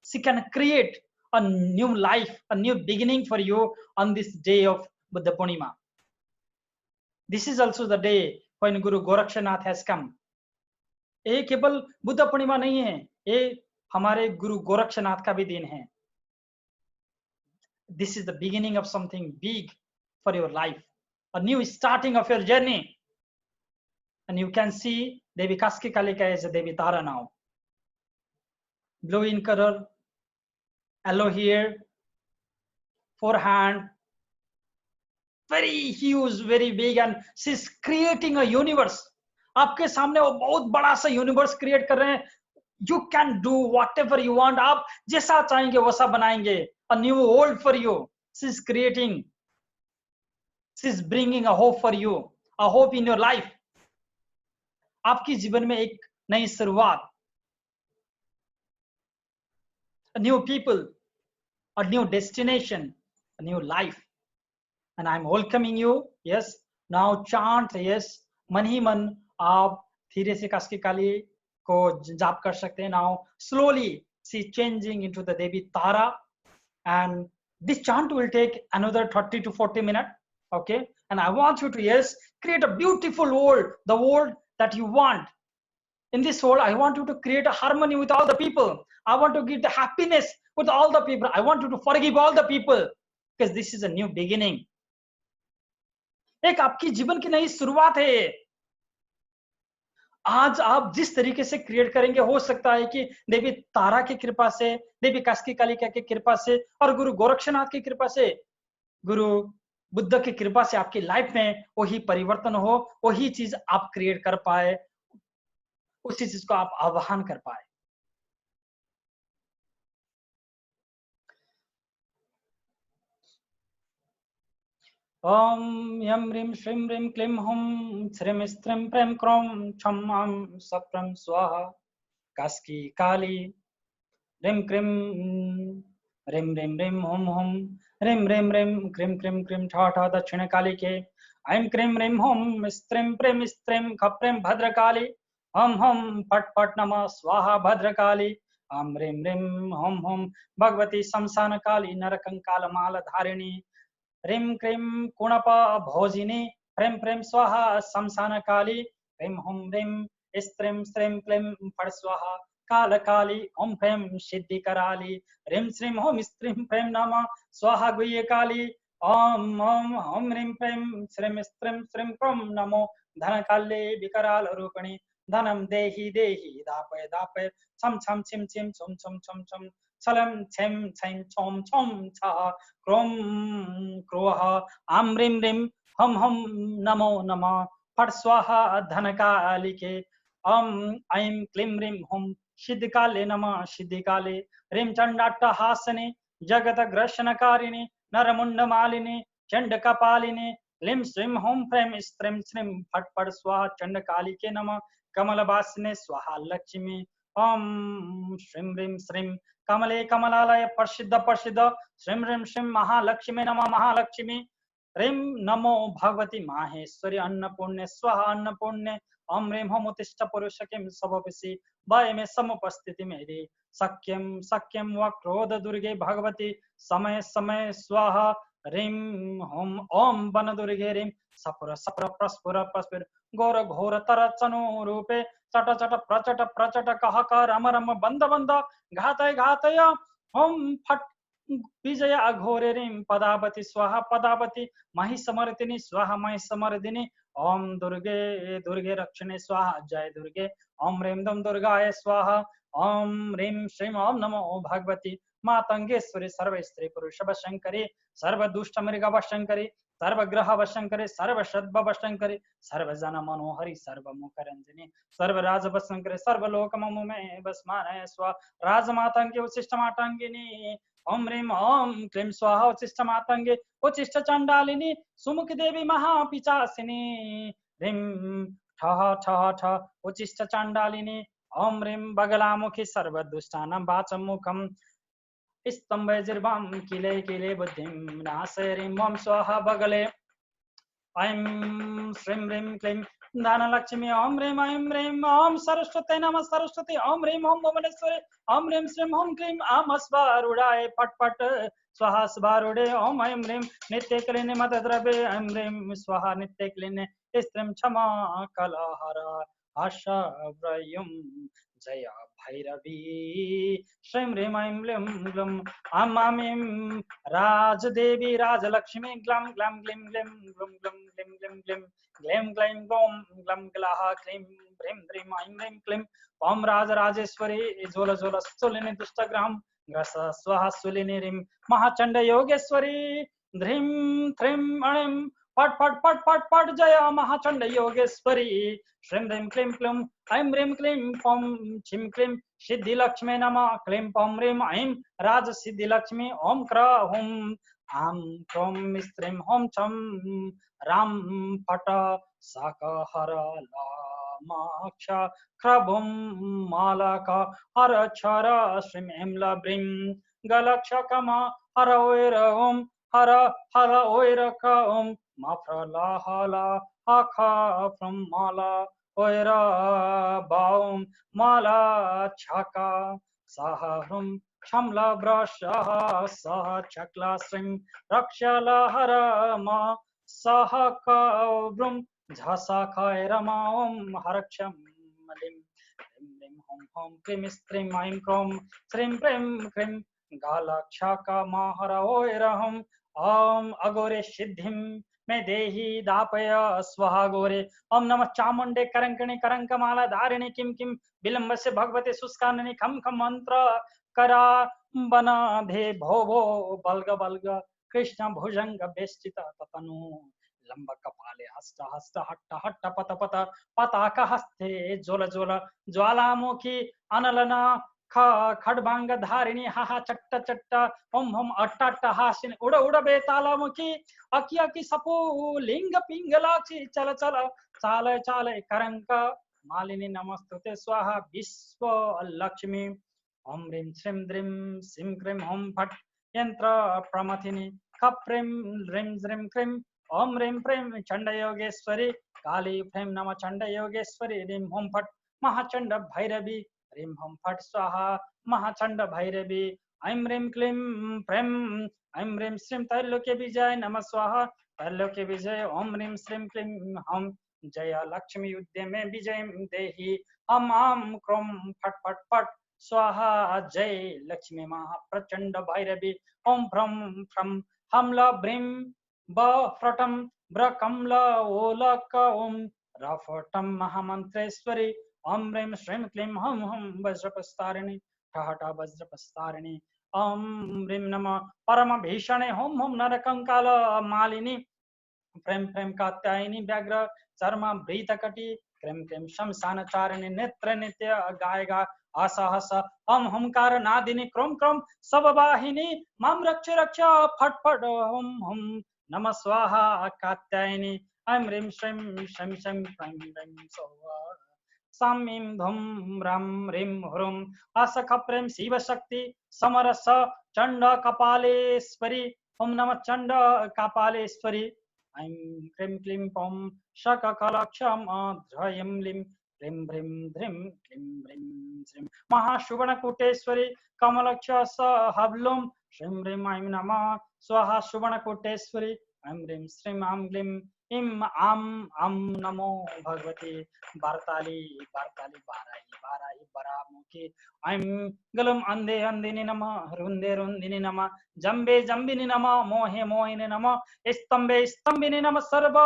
She can create a new life, a new beginning for you on this day of Buddha Purnima. This is also the day when Guru Gorakshanath has come. ये केवल बुद्ध पूर्णिमा नहीं है, ये हमारे गुरु गोरक्षनाथ का भी दिन है. This is the beginning of something big for your life, a new starting of your journey. And you can see Devi Kaski Kalika is a Devi Tara now. Blue in color, yellow hair, forehand, very huge, very big, and she's creating a universe. आपके सामने वो बहुत बड़ा सा यूनिवर्स क्रिएट कर रहे हैं. You can do whatever you want. आप जैसा चाहेंगे वैसा बनाएंगे. A new world for you. She's creating. She's bringing a hope for you. A hope in your life. आपकी जीवन में एक नई शुरुआत. A new people. A new destination. A new life. And I'm welcoming you. Yes. Now chant. Yes. मन ही मन आप धीरे से कास्की काली को जाप कर सकते हैं. Now slowly she changing into the Devi Tara, and This chant will take another 30 to 40 minutes. Okay. And I want you to, yes, create a beautiful world, the world that you want. In this world, I want you to create a harmony with all the people. I want to give the happiness with all the people. I want you to forgive all the people, because this is a new beginning. एक आपकी जीवन की नई शुरुआत है। आज आप जिस तरीके से क्रिएट करेंगे, हो सकता है कि देवी तारा की कृपा से, देवी कास्की कालिका की कृपा से और गुरु गोरक्षनाथ की कृपा से, गुरु बुद्ध की कृपा से आपकी लाइफ में वही परिवर्तन हो, वही चीज आप क्रिएट कर पाए, उसी चीज को आप आह्वान कर पाए। ओम यम ह्रीम श्रीम ह्रीम क्लीम हुम श्रीम स्त्रीम प्रेम क्रोम छम हम सप्रम स्वाहा कास्की काली रिम क्रीम रिम रिम रिम हुम हुम रिम रिम रिम क्रीम क्रीम क्रीम ठा ठा दक्षिण काली के ऐम क्रीम रिम हुम स्त्रीम प्रेम खप्रेम भद्रकाली हम पट पट नमः स्वाहा भद्रकाली हम रिम रिम हम भगवती शमशान काली नरकंकाल माल धारिणी रिम क्रीम कुणप भोजिनी प्रेम प्रेम स्वाहा शमशान काली रिम हुम रिम स्त्रीम श्रीम क्लीम फट स्वाहा काल काली ओम प्रेम सिद्धि कराली रिम श्रीम होम स्त्रीम प्रेम नमः स्वाहा गुह्य काली ओम ओम ओम रिम प्रेम श्रीम स्त्रीम श्रीम क्रोम नमो धन काले विकराल रूपिणी धनम देहि देहि दापय दापय छम छम छिम छिम छम छम छम छम छलम छम छम छम छम छा क्रोम क्रोह आम रिम रिम हम नमो नमः फट स्वाहा धन कालिके ओम ऐं क्लीं रिम हुम सिद्धि काले नमः सिद्धि काले रिम चंडाट्टहासने जगत ग्रशनकारिणी नरमुंड मालिनी चंड कपालिनी लिम श्रीम होम प्रेम स्त्रीम श्रीम फट फट स्वाहा चंड काली के नमः कमल वासने स्वाहा लक्ष्मी ओम श्रीम रिम श्रीम कमले कमलालय प्रसिद्ध प्रसिद्ध श्रीम रिम श्रीम महालक्ष्मी नमः महालक्ष्मी रिम नमो भगवती माहेश्वरी अन्नपूर्णे स्वाहा अन्नपूर्णे ओम रिम होम उत्तिष्ठ पुरुष किम सबपि वय में समुपस्थिति मेरी सक्यम सक्यम व क्रोध दुर्गे भगवती समय समय स्वाहा रिम होम ओम वन दुर्गे रिम सपुर सपुर प्रस्फुर प्रस्फुर घोर घोर तर चनु रूपे चट चट प्रचट प्रचट कह रम रम बंद बंद घातय घातय ओम फट विजय अघोरे रिम पदावती स्वाहा पदावती महिषमर्दिनी स्वाहा महिषमर्दिनी ओम दुर्गे दुर्गे रक्षणे स्वाहा जय दुर्गे ओम ह्रीं दम दुर्गाय स्वाहा ओम ह्रीं श्रीं ओम नमो भगवती मातंगेश्वरी सर्व स्त्री पुरुष वशंकरी सर्व दुष्ट मृग वशंकरी सर्व ग्रह वशंकरी सर्व सद्भ वशंकरी सर्व जन मनोहरी सर्व मुखरंजनी सर्व राज वशंकरी सर्व लोक ममु में बसमानय स्वा राजमातंगी उचिष्ट मातंगिनी ओम ह्रीं ओम क्लीं स्वाहा उचिष्ट मातंगे उचिष्ट चंडालिनी सुमुख देवी महापिचासिनी ह्रीं ठः ठः ठः उचिष्ट चंडालिनी ओम ह्रीं बगलामुखी सर्वदुष्टानां वाचमुखम् स्तंभे जिह्वां किले किले बुद्धिं नाशय ह्रीं ओम स्वाहा बगले ऐं श्रीं ह्रीं क्लीं धनलक्ष्मी ओम ह्रीं ऐं ह्रीं ओम सरस्वती नमः सरस्वती ओम ह्रीं ओम भुवनेश्वरी ओम ह्रीं श्रीं ओम क्लीं आम स्वारूढ़ाय फट फट स्वाहा स्वारूढ़े ओम ऐं ह्रीं नित्य क्लीने मत द्रव्ये ऐं ह्रीं स्वाहा नित्य क्लीने स्त्रीं क्षमा कलहर आशव्रयम् जय भैरवी श्रीं ह्रीं ऐं क्लीं ग्लूं आं ऐं राजदेवी राजलक्ष्मी ग्लं ग्लं ग्लीं ग्लीं ग्लूं ग्लूं ग्लीं ग्लीं ग्लीं ग्लीं ग्लीं ग्लौं ग्लं ग्लाः क्लीं ह्रीं ह्रीं ऐं ह्रीं क्लीं ओम राजराजेश्वरी ज्वल ज्वल सुलिनी दुष्टग्रहं ग्रस स्वाहा सुलिनी ह्रीं महाचंड योगेश्वरी ह्रीं थ्रीं ऐं पट पट पट पट पट जय महाचंड योगेश्वरी श्रीं ह्रीं क्लीं क्लूं ऐं ह्रीं क्लीं पौं छिं क्लीं सिद्धि लक्ष्मी नमः क्लीं पौं ह्रीं ऐं राज सिद्धि लक्ष्मी ओम क्र हुं आं क्रों स्त्रीं हों छं राम फट साक हर लामाक्ष ख्रभुं मालक हर क्षर श्रीं ऐं लब्रीं गलक्षकम हर ओर ओम हर हर ओर क ओम माफ्रला हाला आखा फ्रम माला ओरा बाउम माला छका साहरुम क्षम्लभ्रशः सह चक्लाश्रीं रक्षलहरम सह कव्रुं झसखैरमा ॐ हरक्षं मलिं ह्रीं हुं हुं क्रीं स्त्रीं ऐं क्रों श्रीं प्रीं क्रीं गालक्षकमहरओरहं ॐ अघोरे सिद्धिं मे देहि दापय स्वाहा घोरे ओम नमः चामुंडे करंकणे करंकमाला धारिणे किं किं विलंबस्य भगवते शुष्कानने खम खम मंत्र करा बना धे भो भो बल्ग बल्ग कृष्ण भुजंग बेष्टित ततनु लंब कपाले हस्त हस्त हट्ट हट्ट पत पत पताक हस्ते जोल जोल ज्वालामुखी अनलना खडभांग धारिणी हा हा चट्ट चट्ट ओम हम अट्ट हासिन उड़ उड़ बेतालमुखी अकी अकी सपो लिंग पिंगलाक्षी चल चल चाल चाल करंक मालिनी नमस्तुते स्वाहा विश्व लक्ष्मी ओम ह्रीं श्रीं द्रीं सिं क्रीं होम फट यंत्र प्रमथिनी खप्रीं ह्रीं श्रीं क्रीं ओम ह्रीं प्रीं चंड योगेश्वरी काली फ्रीं नम चंड योगेश्वरी ह्रीं होम फट महाचंड भैरवी ह्रीं होम फट स्वाहा महाचंड भैरवी ऐं ह्रीं क्लीं प्रेम ऐं ह्रीं श्रीं त्रैलोक्य विजय नमः स्वाहा त्रैलोक्य विजय ओम ह्रीं श्रीं क्लीं हम जय लक्ष्मी उद्यमे विजय देहि हम आम क्रोम फट फट फट स्वाहा जय लक्ष्मी महा प्रचंड भैरवी ओम भ्रम फ्रम हमला ब्रीम ब फ्रटम ब्र कमल ओलक ओम रफटम महामंत्रेश्वरी ओम ह्रीं श्रीं क्लीं हम वज्रपस्तारिणी ठहट वज्रपस्तारिणी ओम ह्रीं नमः परम भीषणे होम होम नरकंकाल मालिनी प्रेम प्रेम कात्यायनी व्याघ्र चर्म भृतकटी क्रीं क्रीं शमशान चारिणी नेत्र नित्य गायगा असहस हम हमकार नादिनी क्रोम क्रोम सबवाहिनी मम रक्ष रक्ष फट फट हम नमः स्वाहा कात्यायनी ऐं ह्रीं श्रीं शं शं प्रीं प्रीं सौः सामीं धुम रम ह्रीं ह्रूं असख प्रेम शिव शक्ति समरस चंड कपालेश्वरी ओम नमः चंड कपालेश्वरी ऐं क्रीं क्लीं पौं शककलक्षम ध्रयं लिं क्लीं ह्रीं ध्रीं क्लीं ह्रीं श्रीं महाशुभणकूटेश्वरी कमलक्ष सहब्लुं श्रीं ह्रीं ऐं नमः स्वाहा शुभणकूटेश्वरी ऐं ह्रीं श्रीं आं ग्लीं इम आम आम नमो भगवते वार्ताली वार्ताली बाराही बाराही बरामुखी ऐं गलम अंधे अंधिनी नमः रुंदे रुंदिनी नमः जंबे जंबिनी नमः मोहे मोहिनी नमः स्तंभे स्तंभिनी नमः सर्व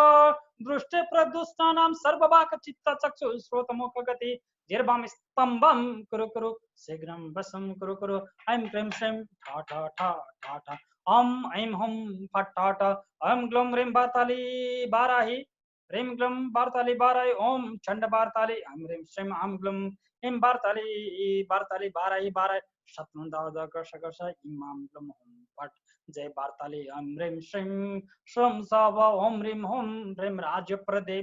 दृष्टे प्रदुष्टानां सर्ववाक चित्त चक्षु श्रोत मुख गति जिह्वां स्तंभं कुरु कुरु शीघ्रं वशं कुरु कुरु ऐं क्रीं श्रीं ठा ठा ठा ठा ठा ओम ऐं हुं फट ठाट ऐं ग्लूं ह्रीं वार्ताली बाराही ह्रीं ग्लूं वार्ताली बाराही ओम चंड वार्ताली ऐं ह्रीं श्रीं आं ग्लूं ऐं वार्ताली वार्ताली बाराही बाराही शत्रुंदावद कर्ष कर्ष इमां ग्लूं हुं फट जय वार्ताली ऐं ह्रीं श्रीं श्रम सव ओम ह्रीं हुं ह्रीं राज्यप्रदे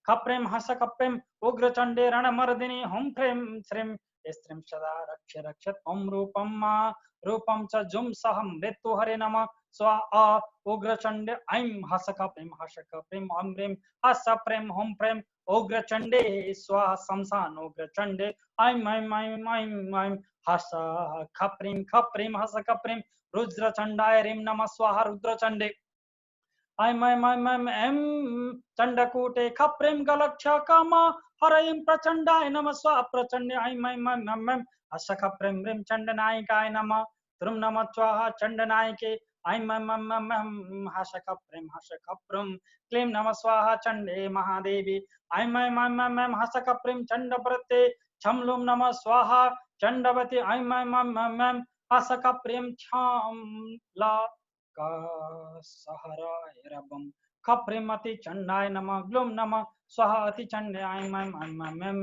खप्रें हस खप्रें उग्रचंडे रणमर्दिनी हुं फ्रें श्रीं स्त्रीं सदा रक्ष रक्षत ओम रूपं मा रूपं च जुं सहं मृत्यु हरे नमः स्वा उग्रचंड ऐं हसक प्रेम हसक प्रेम ओम ह्रीं हस प्रेम हुं प्रेम उग्रचंडे स्वा शमशान उग्रचंडे ऐं ऐं ऐं ऐं ऐं हस खप्रेम हसक प्रेम रुद्रचंडाय ह्रीं नमः स्वाहा रुद्रचंडे ऐं ऐं ऐं ऐं ऐं चंडकूटे खप्रेम गलक्ष काम हरैं प्रचंडाय नमः स्वा प्रचंडे ऐं ऐं ऐं ऐं हसख प्रेम ह्रीं चंडनायिकाय नमः त्रुं नमः स्वाहा चंडनायिके ऐं ऐं ऐं ऐं हसख प्रेम क्लीं नमः स्वाहा चंडे महादेवी ऐं ऐं ऐं ऐं हसख प्रेम चंडव्रते छमलुं नमः स्वाहा चंडवती ऐं ऐं ऐं ऐं हसख प्रेम छामला सहराय रबं खप्रेमति चंडाय नमः ग्लूं नमः स्वाहा अति चंडे ऐं ऐं ऐं ऐं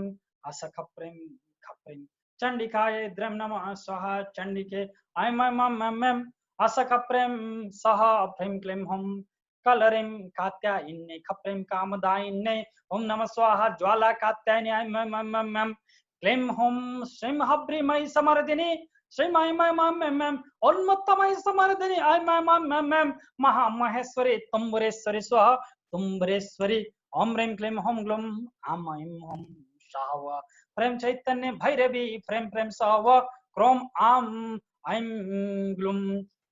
हसख प्रेम खप्रेम चंडिकाय द्रम नमः स्वाहा चंडिके ऐं ऐं ऐं ऐं हसख प्रेम सह प्रेम क्लीं हुं कलरीं कात्यायिन्ये खप्रें कामदायिन्ये ओम नमः स्वाहा ज्वाला कात्यायिनी ऐं ऐं ऐं ऐं क्लीं हुं श्रीं हव्रीमयी समर्दिनी श्रीं ऐं ऐं ऐं ऐं उन्मत्तमयी समर्दिनी ऐं ऐं ऐं ऐं महामहेश्वरी तुम्बरेश्वरी स्वाहा तुम्बरेश्वरी ओम ह्रीं क्लीं हुं ग्लूं आं ऐं हुं शाव प्रेम चैतन्य भैरवी प्रेम प्रेम सव क्रोम आम ऐं ग्लूं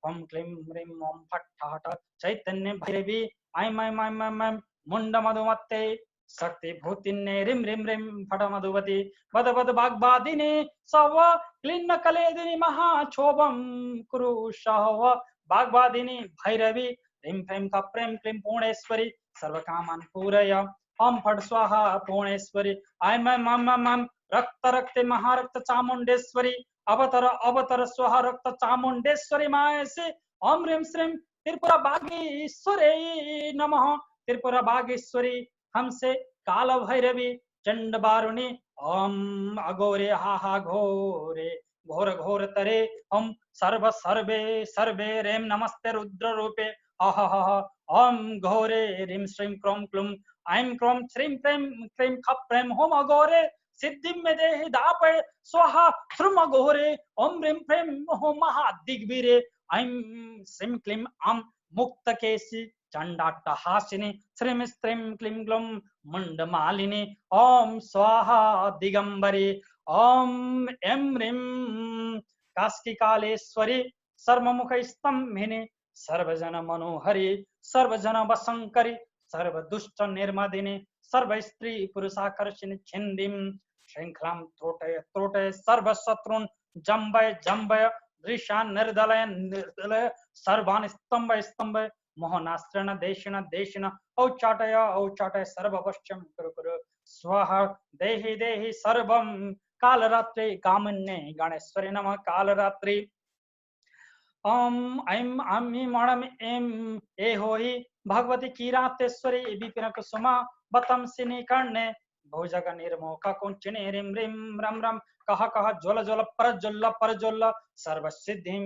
ओम क्लीं ह्रीं ओम फट् ठाठ चैतन्य भैरवी ऐं ऐं ऐं ऐं ऐं मुंड मधुमत्ते शक्ति भूतिन्ने रिं रिं रिं फट मधुवती वद वद वाग्वादिनी सव क्लीन्न कलेदिनी महाक्षोभं कुरु सव वाग्वादिनी भैरवी रिं फ्रीं क्लीं क्लीं पूर्णेश्वरी सर्वकामान् पूरय ओम फट् स्वाहा पूर्णेश्वरी ऐं ऐं ऐं ऐं ऐं रक्त रक्ते महारक्त चामुंडेश्वरी अवतर अवतर स्वाहा रक्त चामुंडेश्वरी मायसे ओम ह्रीं श्रीं त्रिपुरा बागेश्वरी नमः त्रिपुरा बागेश्वरी हमसे काल भैरवी चंड बारुणी ओम अघोरे हा हा घोरे घोर घोर तरे ओम सर्व सर्वे सर्वे रेम नमस्ते रुद्र रूपे अह ओम घोरे ह्रीं श्रीं क्रों क्लूं ऐं क्रों श्रीं प्रेम क्लीं खप प्रेम होम अघोरे सिद्धि में देहि दापय स्वाहा श्रुम घोरे ओम ह्रीं प्रेम होम महादिग्वीरे ऐं श्रीं क्लीं आम मुक्त केसी चंडाट्टहासिनी श्रीं स्त्रीं क्लीं ग्लूं मुंडमालिनी ओम स्वाहा दिगंबरी ओम ऐं ह्रीं कास्किकालेश्वरी सर्वमुख स्तंभिनी सर्वजन मनोहरी सर्वजन वशंकरी सर्वदुष्ट निर्मदिनी सर्व स्त्री पुरुषाकर्षिणी छिंदीं श्रृंखलां त्रोटय त्रोटय सर्वशत्रुन् जम्बय जम्बय दृशान् निर्दलय निर्दलय सर्वान् स्तंभय स्तंभय मोहनास्त्रण देशिन देशिन औचाटय औचाटय सर्ववश्यं कुरु कुरु स्वाहा देहि देहि सर्वं कालरात्रि कामन्ये गणेश्वरी नमः कालरात्रि ओम ऐं आमी मणम एम ए होहि भगवती किरातेश्वरी विपिन कुसुमा बतम सिनी कर्णे भुजग निर्मोख कुंचिनी रिम रिम रम रम कह कह ज्वल ज्वल पर ज्वल सर्व सिद्धिं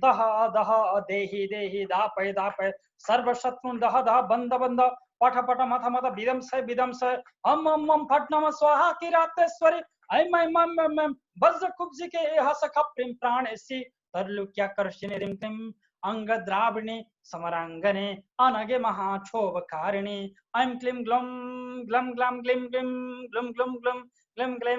दह दह देहि देहि दापय दापय सर्व शत्रु दह दह बंद बंद पठ पठ मथ मथ विदंस हम फट नम स्वाहा किरातेश्वरी ऐं ऐं ऐं वज्र कुब्ज के हस खप्रिं प्राणेसी तरलुक्याकर्षिणी रिं क्लीं अंग द्राविणी समरांगने अनगे महाक्षोभकारिणी ऐं क्लीं ग्लौं ग्लं ग्लां ग्लीं ग्लीं ग्लुं ग्लुं ग्लुं ग्लीं ग्लीं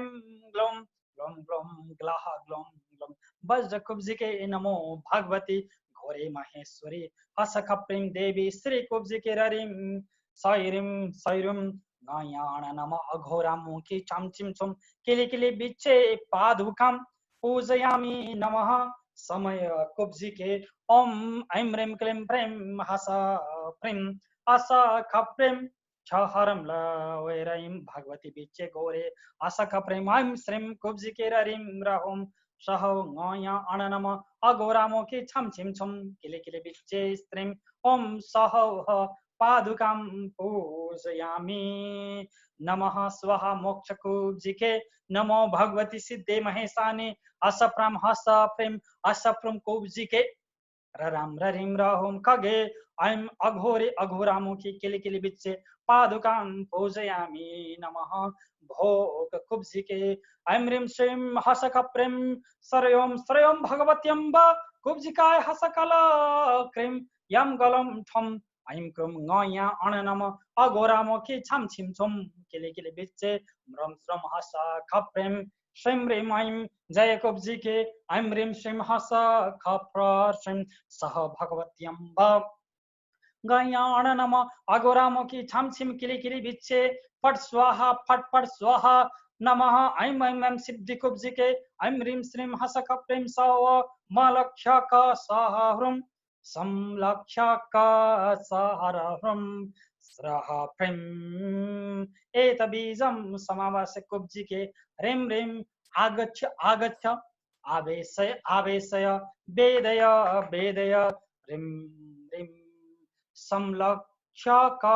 ग्लौं ग्लौं ग्लौं ग्लाह ग्लौं ग्लौं वज्र कुब्जिके नमो भगवती घोरे महेश्वरी हस खप्रिं देवी श्री कुब्जिके ररिं सैरिं सैरुं गायाण नम अघोरा मुखी चम चिम चुम किलि किलि बिच्छे पादुकं पूजयामि नमः समय कुब्जिके ओम ऐं ह्रीं क्लीं प्रेम हस प्रेम अस खप्रेम छहरम लवैरैं भगवती बिच्चे घोरे अस खप्रेम ऐं श्रीं कुब्जिके ररिं रहुं सह गया अणनम अघोरामुखी छम छिम छुम किले किले बिच्चे स्त्रीं ओम सह पादुकां पूजयामि नमः स्वाहा मोक्ष कुब्जिके नमो भगवती सिद्धे महेशानि असप्रम हस प्रेम असप्रम कुब्जिके रराम ररीम राहुम खगे ऐं अघोरे अघोरामुखी किलि किलि बिच्चे पादुकां पूजयामि नमः भोग कुब्जिके ऐं ह्रीं श्रीं हस खप्रेम सरयों श्रयों भगवत्यम्ब कुब्जिकाय हस कला क्रीं यम गलं ठम ऐं क्रुं गया अणनम अघोरामुखी छम छिम छुम किलि किलि बिच्चे म्रं श्रं हस खप्रेम श्रीं ह्रीं ऐं जय कुब्जिके ऐं ह्रीं श्रीं हस खप्र श्रीं सह भगवत्यम्ब गयाण नम अघोरामुखी छम छिम किलि किलि बिच्छे फट स्वाहा फट स्वाहा नमः ऐं ऐं ऐं सिद्धि कुब्जिके ऐं ह्रीं श्रीं हस खप्रें सव मलक्ष्यक सहह्रुं संलक्ष्यक सहरह्रुं स्रह प्रेम एत बीजं समावास कुब्जिके ह्रीं ह्रीं आगच्छ आगच्छ आवेशय आवेशय वेदय वेदय ह्रीं ह्रीं संलक्ष्यक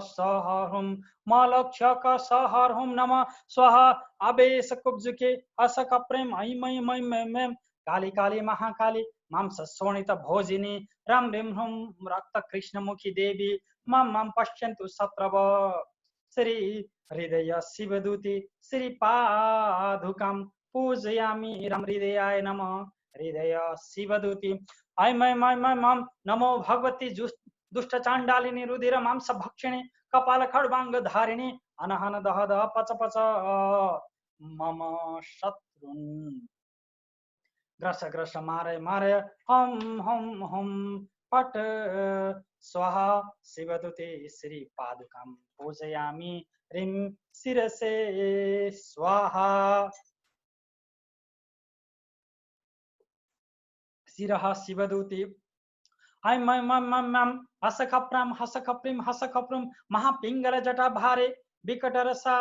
सहर्हुं मलक्ष्यक सहर्हुं नमः स्वाहा आवेश कुब्जिके हस खप्रें ऐं ऐं ऐं ऐं काली काली महाकाली मांस शोणित भोजिनी रं ह्रीं ह्रूं रक्त कृष्णमुखी देवी मम मम पश्यन्तु शत्रव श्री हृदय शिवदूति श्री पादुकां पूजयामि रं हृदयाय नमः हृदय शिवदूति ऐं ऐं ऐं ऐं नमो भगवती दुष्ट चांडालिनी रुधिर मांस भक्षिणी कपाल खड्वांग धारिणी अनहन दह दह पच पच मम शत्रुन् ग्रस ग्रस मारे मारे हम हम पट स्वाहा शिवदूते श्री पादुकां पूजयामि ह्रीं शिरसे स्वाहा शिरः शिवदूते ऐं हसखप्रं हसखप्रीं हसखप्रुं महापिंगल जटा भारे विकटरसा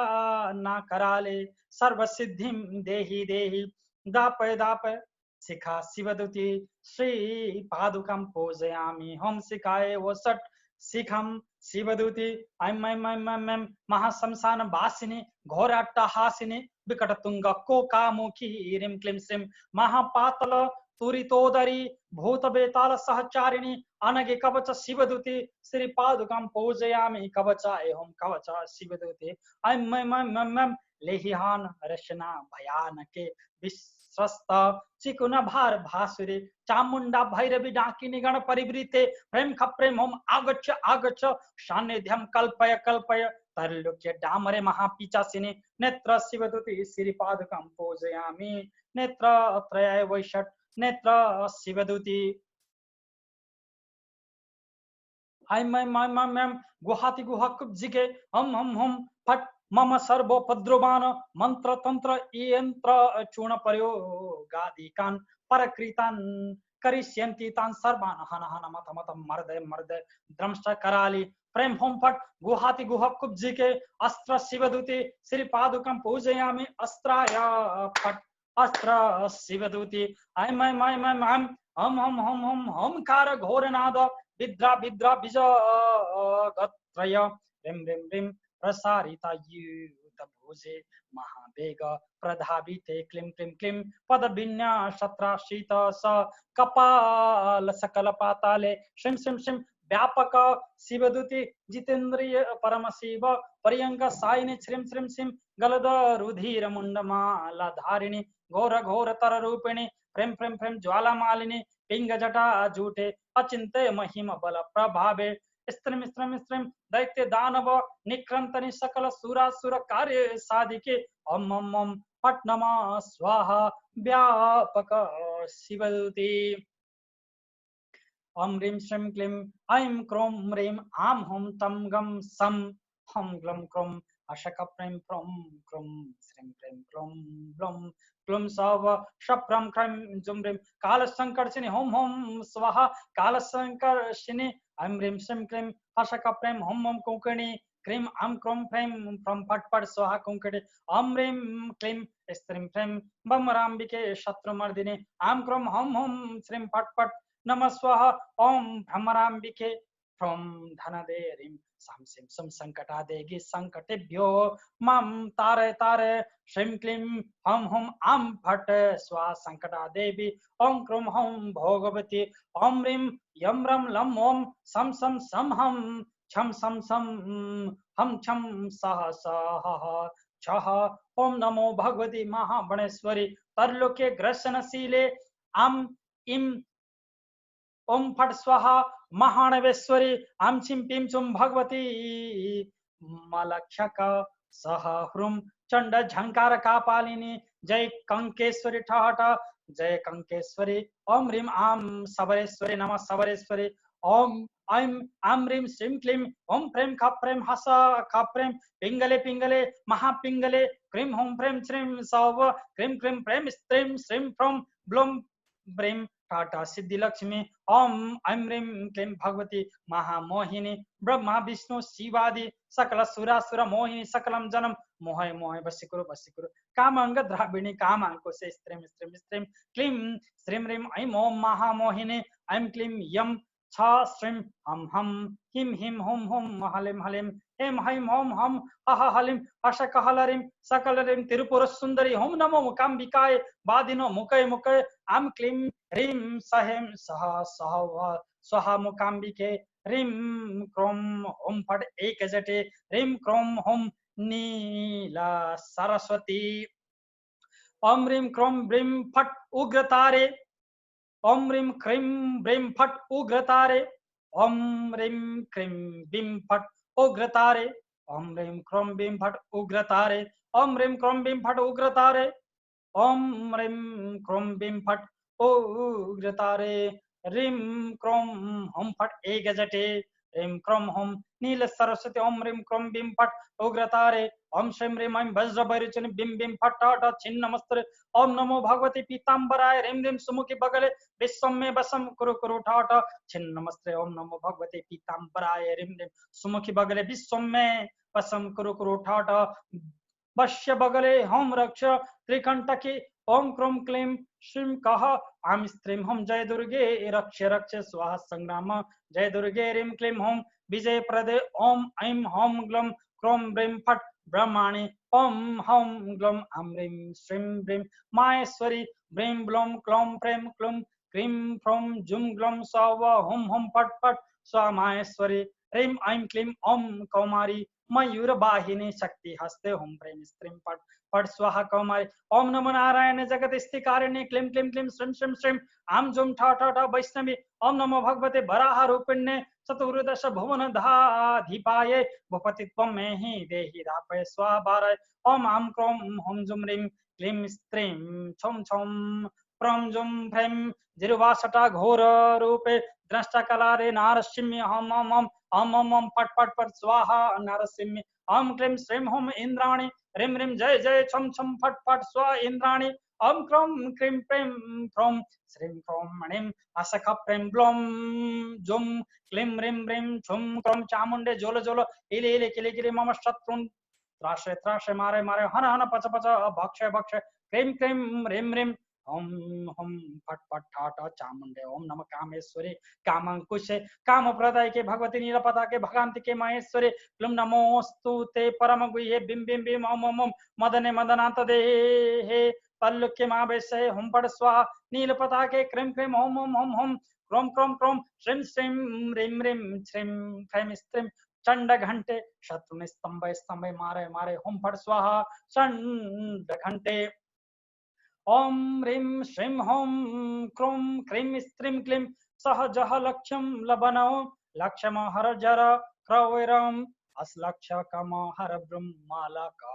न कराले सर्वसिद्धिं देहि देहि दापय दापय शिखा शिवदूती श्री पादुकं पूजयामि हम शिखाय वसट शिखम शिवदूती ऐं महाशंसान वासिनी घोराट्टहासिनी विकटतुंग कोकामुखी ह्रीं क्लीं श्रीं महापातल तुरितोदरी भूत बेताल सहचारिणी अनगे कवच शिवदूती श्री पादुकां पूजयामि कवचा एवं कवचा शिवदूती ऐं लेहिहान रचना भयानके विश्वस्त चिकुन भार भासुरे चामुंडा भैरवी डाकिनी गण परिवृते प्रेम खप्रेम होम आगच्छ आगच्छ सान्निध्यं कल्पय कल्पय तरलोक्य डामरे महापिचासिनी नेत्र शिवदूती श्री पादुकां पूजयामि नेत्र त्रय वैषट नेत्र शिवदूती ऐं गुहाति गुहकुब्जिगे हम फट मम सर्वोपद्रवान मंत्र तंत्र यंत्र चूर्ण प्रयोगादिकान् परकृतान् करिष्यन्ति तान् सर्वान् हन हन मत मत मर्दय मर्दय द्रंष्ट कराली प्रेम होम फट गुहाति गुहकुब्जिगे अस्त्र शिवदूती श्री पादुकं पूजयामि अस्त्राय फट अस्त्र शिवदूती ऐं हम कार घोरनाद विद्रा विद्रा बीज गत्रय रिम रिम रिम प्रसारिता युत भुजे महावेग प्रधाविते क्लीं क्लीं क्लीं पद विन्यासत्राशीत स कपाल सकल पाताले श्रीं श्रीं श्रीं व्यापक शिवदूती जितेन्द्रिय परम शिव पर्यंक सायिनी श्रीं श्रीं श्रीं गलद रुधिर मुंडमाला धारिणी घोर घोर तर रूपिणी प्रेम प्रेम प्रेम ज्वाला मालिनी पिंग जटा जूटे अचिंत्य महिम बल प्रभावे स्त्रीम स्त्रीम स्त्रीम दैत्य दानव निक्रंतनि सकल सुरासुर कार्य साधिके ओम फट नमः स्वाहा व्यापक शिवदूती ओम ह्रीं श्रीं क्लीं ऐं क्रों ह्रीं आं हुं तं गं सं हं ग्लं क्रों अशक प्रेम प्रों क्रों श्रीं प्रेम क्लों ब्लों क्लुम सव शप्रम क्रम जुम्रिम काल संकर्षिणी होम होम स्वाहा काल संकर्षिणी ऐं ह्रीं श्रीं क्लीं हशक प्रेम होम होम कुंकणी क्रीम आम क्रोम प्रेम फ्रम फट फट स्वाहा कुंकणी ओम ह्रीं क्लीं स्त्रीं प्रेम बमराम्बिके शत्रुमर्दिनी आम क्रोम होम होम श्रीं फट फट नमः स्वाहा ओम भ्रमराम्बिके फ्रम धनदे ह्रीं सां सिं सं संकटादेगी संकटेभ्यो मम तारे तारे श्रीं क्लीं हम हम आम फट स्वा संकटा देवी ओम क्रों हम भोगवती ओम ह्रीं यम रम लम ओम सम सम सम हम छम सम सम हम छम सह सह छह ओम नमो भगवती महाबणेश्वरी तरलोके ग्रसनशीले आम इम ओम फट स्वाहा महाणवेश्वरी आम छिम पिम चुम भगवती मलक्षक सह ह्रूम चंड झंकार कापालिनी जय कंकेश्वरी ठहट जय कंकेश्वरी ओम ह्रीं आम सबरेश्वरी नमः सबरेश्वरी ओम ऐं आं ह्रीं श्रीं क्लीं ओम प्रेम ख प्रेम हस ख प्रेम पिंगले पिंगले महापिंगले क्रीं हों प्रेम श्रीं सव क्रीं क्रीं प्रेम स्त्रीं श्रीं फ्रों ब्लूं ब्रीं टाटा सिद्धि लक्ष्मी ओम ऐं ह्रीं क्लीं भगवती महामोहिनी ब्रह्मा विष्णु शिवादि सकल सुरासुर मोहिनी सकलम जन्म मोहे मोहे वशीकुरु वशीकुरु कामांग द्राविणी कामांकुशे स्त्रीं स्त्रीं स्त्रीं क्लीं श्रीं ह्रीं ऐं ओम महामोहिनी ऐं क्लीं यम छ श्रीं हम हिम हिम हुम हुम हलिम हलिम हेम हैम होम हम अह हलिम अशक हलरिम सकलरिम तिरुपुर सुंदरी होम नमो मुकाम्बिकाय बादिनो मुकय मुकय आम क्लीं ह्रीं सहेम सह सह स्वाहा मुकाम्बिके ह्रीं क्रों होम फट एक जटे ह्रीं क्रों होम नीला सरस्वती ओम ह्रीं क्रों ब्रीं फट उग्रतारे ओम ह्रीं क्रीं ब्रीं फट उग्रतारे ओम ह्रीं क्रीं बीं फट उग्रतारे ओम ह्रीं क्रों बीं फट उग्रतारे ओम ह्रीं क्रों बीं फट उग्रतारे ओम ह्रीं क्रों बीं फट उग्रतारे ह्रीं क्रों हुं फट् एकजटे ह्रीं क्रों हुं नील सरस्वती ओम ह्रीं क्रों बीं फट् उग्रतारे ओम श्रीं ह्रीं ऐं वज्रभैरचनि बिं बिं फट् ट छिन्नमस्त्रे ओम नमो भगवते पीताम्बराय ह्रीं ह्रीं सुमुखी बगले विश्वं मे वशं कुरु कुरु ठ छिन्नमस्त्रे ओम नमो भगवते पीताम्बराय ह्रीं ह्रीं सुमुखी बगले विश्वं मे वशं कुरु कुरु ठ वश्य बगले होम रक्ष त्रिकंटके ओम क्रोम क्लीम श्रीं कह आम स्त्रीं हम जय दुर्गे रक्ष रक्ष स्वाहा संग्राम जय दुर्गे रीं क्लीं होम विजय प्रदे ओम ऐं होम ग्लम क्रोम ब्रीं फट् ब्रह्माणि ओम हौं ग्लम आं ह्रीं श्रीं ब्रीं माहेश्वरी ब्रीं ब्लों क्लौं प्रें क्लुं क्रीं फ्रौं जुं ग्लौं सव हुं हुं फट् फट् स्वा माहेश्वरी ह्रीं ऐं क्लीं ओम कौमारी मयूरवाहिनी शक्ति हस्ते हुं प्रेम स्त्रीं फट् फट् स्वाहा कौमारी ओम नमो नारायण जगत स्थिकारिणे क्लीं क्लीं क्लीं श्रीं श्रीं श्रीं आं जुं ठ ठ ठ वैष्णवी ओम नमो भगवते वराह रूपिण्ये चतुर्दश भुवन धाधिपाये भूपति त्वं मे हि देहि दापय स्वाहा बाराय ओम आं क्रों हुं जुं ह्रीं क्लीं स्त्रीं छौं छौं प्रं जुं फ्रैं जिर्वासटा घोर रूपे द्रष्टा कलारे नारसिंह हम ओम ओम ओम फट् फट् फट् स्वाहा नरसिंह ओम क्लीं श्रीं हुं इंद्राणी ह्रीं ह्रीं जय जय छम छम फट् फट् स्व इंद्राणी ओम क्रों क्रीं प्रें फ्रौं श्रीं क्रों मणिं असख प्रें ब्लों जुं क्लीं ह्रीं ह्रीं छुं क्रों चामुंडे जोल जोल इले इले किले किले मम शत्रुन् त्राशे त्राशे मारे मारे हन हन पच पच भक्षे भक्षे क्रीं क्रीं ह्रीं ह्रीं ओम हुं फट् फट् ठाट चामुंडे ओम नमः कामेश्वरी कामंकुशे काम प्रदायके भगवती नीलपताके भगान्तिके महेश्वरी क्लुं नमोस्तु ते परम गुह्ये बिं बिं बिं ओम ओम ओम मदने मदनांत देहे पल्लुक्य मावेशे हुं फट् स्वाहा नीलपताके क्रीं क्रीं ओम ओम ओम ओम क्रों क्रों क्रों श्रीं श्रीं ह्रीं ह्रीं श्रीं फ्रैं स्त्रीं चंड घंटे शत्रुनि स्तंभ स्तंभ मारे मारे हुं फट् स्वाहा चंड घंटे ओम ह्रीं श्रीं हुं क्रों क्रीं स्त्रीं क्लीं सह जह लक्ष्यं लबनो लक्ष्यम हर जर क्रौरम अस्लक्ष्य कम हर ब्रह्मालक